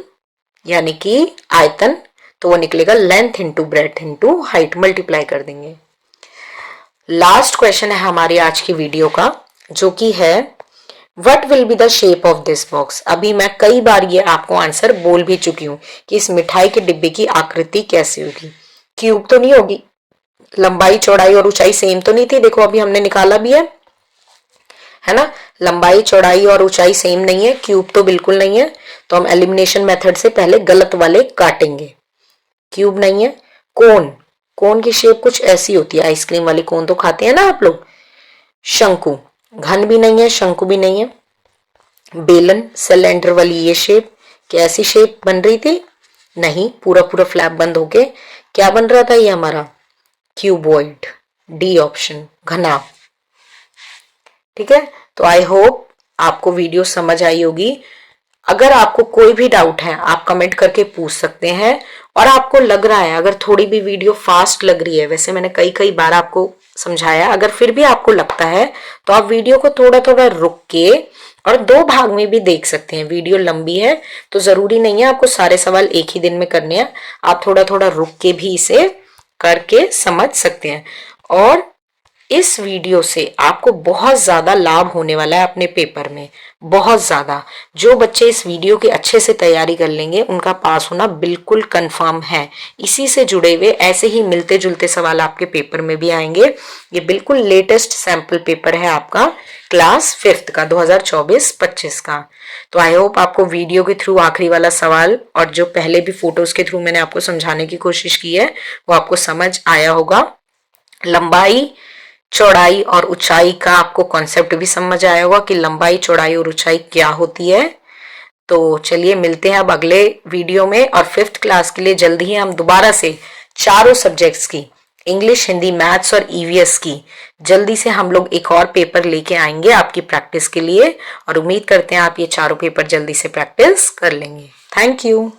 यानी कि आयतन, तो वो निकलेगा length into breadth into height, multiply कर देंगे। लास्ट क्वेश्चन है हमारी आज की वीडियो का, जो कि है what will be the shape of this box. अभी मैं कई बार ये आपको आंसर बोल भी चुकी हूं कि इस मिठाई के डिब्बे की आकृति कैसी होगी। क्यूब तो नहीं होगी, लंबाई चौड़ाई और ऊंचाई सेम तो नहीं थी, देखो अभी हमने निकाला भी है ना, लंबाई चौड़ाई और ऊंचाई सेम नहीं है, क्यूब तो बिल्कुल नहीं है, तो हम एलिमिनेशन मेथड से पहले गलत वाले काटेंगे। क्यूब नहीं है। कोन, कोन की शेप कुछ ऐसी होती है, आइसक्रीम वाली कोन तो खाते हैं ना आप लोग। शंकु, घन भी नहीं है, शंकु भी नहीं है। बेलन, सिलेंडर वाली ये शेप, कैसी शेप बन रही थी, नहीं, पूरा पूरा फ्लैप बंद होके क्या बन रहा था ये हमारा क्यूबॉइड, डी ऑप्शन घना। ठीक है, तो आई होप आपको वीडियो समझ आई होगी। अगर आपको कोई भी डाउट है आप कमेंट करके पूछ सकते हैं, और आपको लग रहा है अगर थोड़ी भी वीडियो फास्ट लग रही है, वैसे मैंने कई बार आपको समझाया, अगर फिर भी आपको लगता है तो आप वीडियो को थोड़ा थोड़ा रुक के और 2 भाग में भी देख सकते हैं। वीडियो लंबी है तो जरूरी नहीं है आपको सारे सवाल एक ही दिन में करने हैं, आप थोड़ा थोड़ा रुक के भी इसे करके समझ सकते हैं। और इस वीडियो से आपको बहुत ज्यादा लाभ होने वाला है अपने पेपर में, बहुत ज्यादा। जो बच्चे इस वीडियो की अच्छे से तैयारी कर लेंगे उनका पास होना बिल्कुल कंफर्म है। इसी से जुड़े हुए ऐसे ही मिलते जुलते सवाल आपके पेपर में भी आएंगे। ये बिल्कुल लेटेस्ट सैंपल पेपर है आपका क्लास 5th का 2024-25 का। तो आई होप आपको वीडियो के थ्रू आखिरी वाला सवाल और जो पहले भी फोटोज के थ्रू मैंने आपको समझाने की कोशिश की है वो आपको समझ आया होगा। लंबाई चौड़ाई और ऊंचाई का आपको कॉन्सेप्ट भी समझ आया होगा कि लंबाई चौड़ाई और ऊंचाई क्या होती है। तो चलिए मिलते हैं अब अगले वीडियो में, और 5th क्लास के लिए जल्दी ही हम दोबारा से चारों सब्जेक्ट्स की, इंग्लिश, हिंदी, मैथ्स और ईवीएस की, जल्दी से हम लोग एक और पेपर लेके आएंगे आपकी प्रैक्टिस के लिए, और उम्मीद करते हैं आप ये चारों पेपर जल्दी से प्रैक्टिस कर लेंगे। Thank you.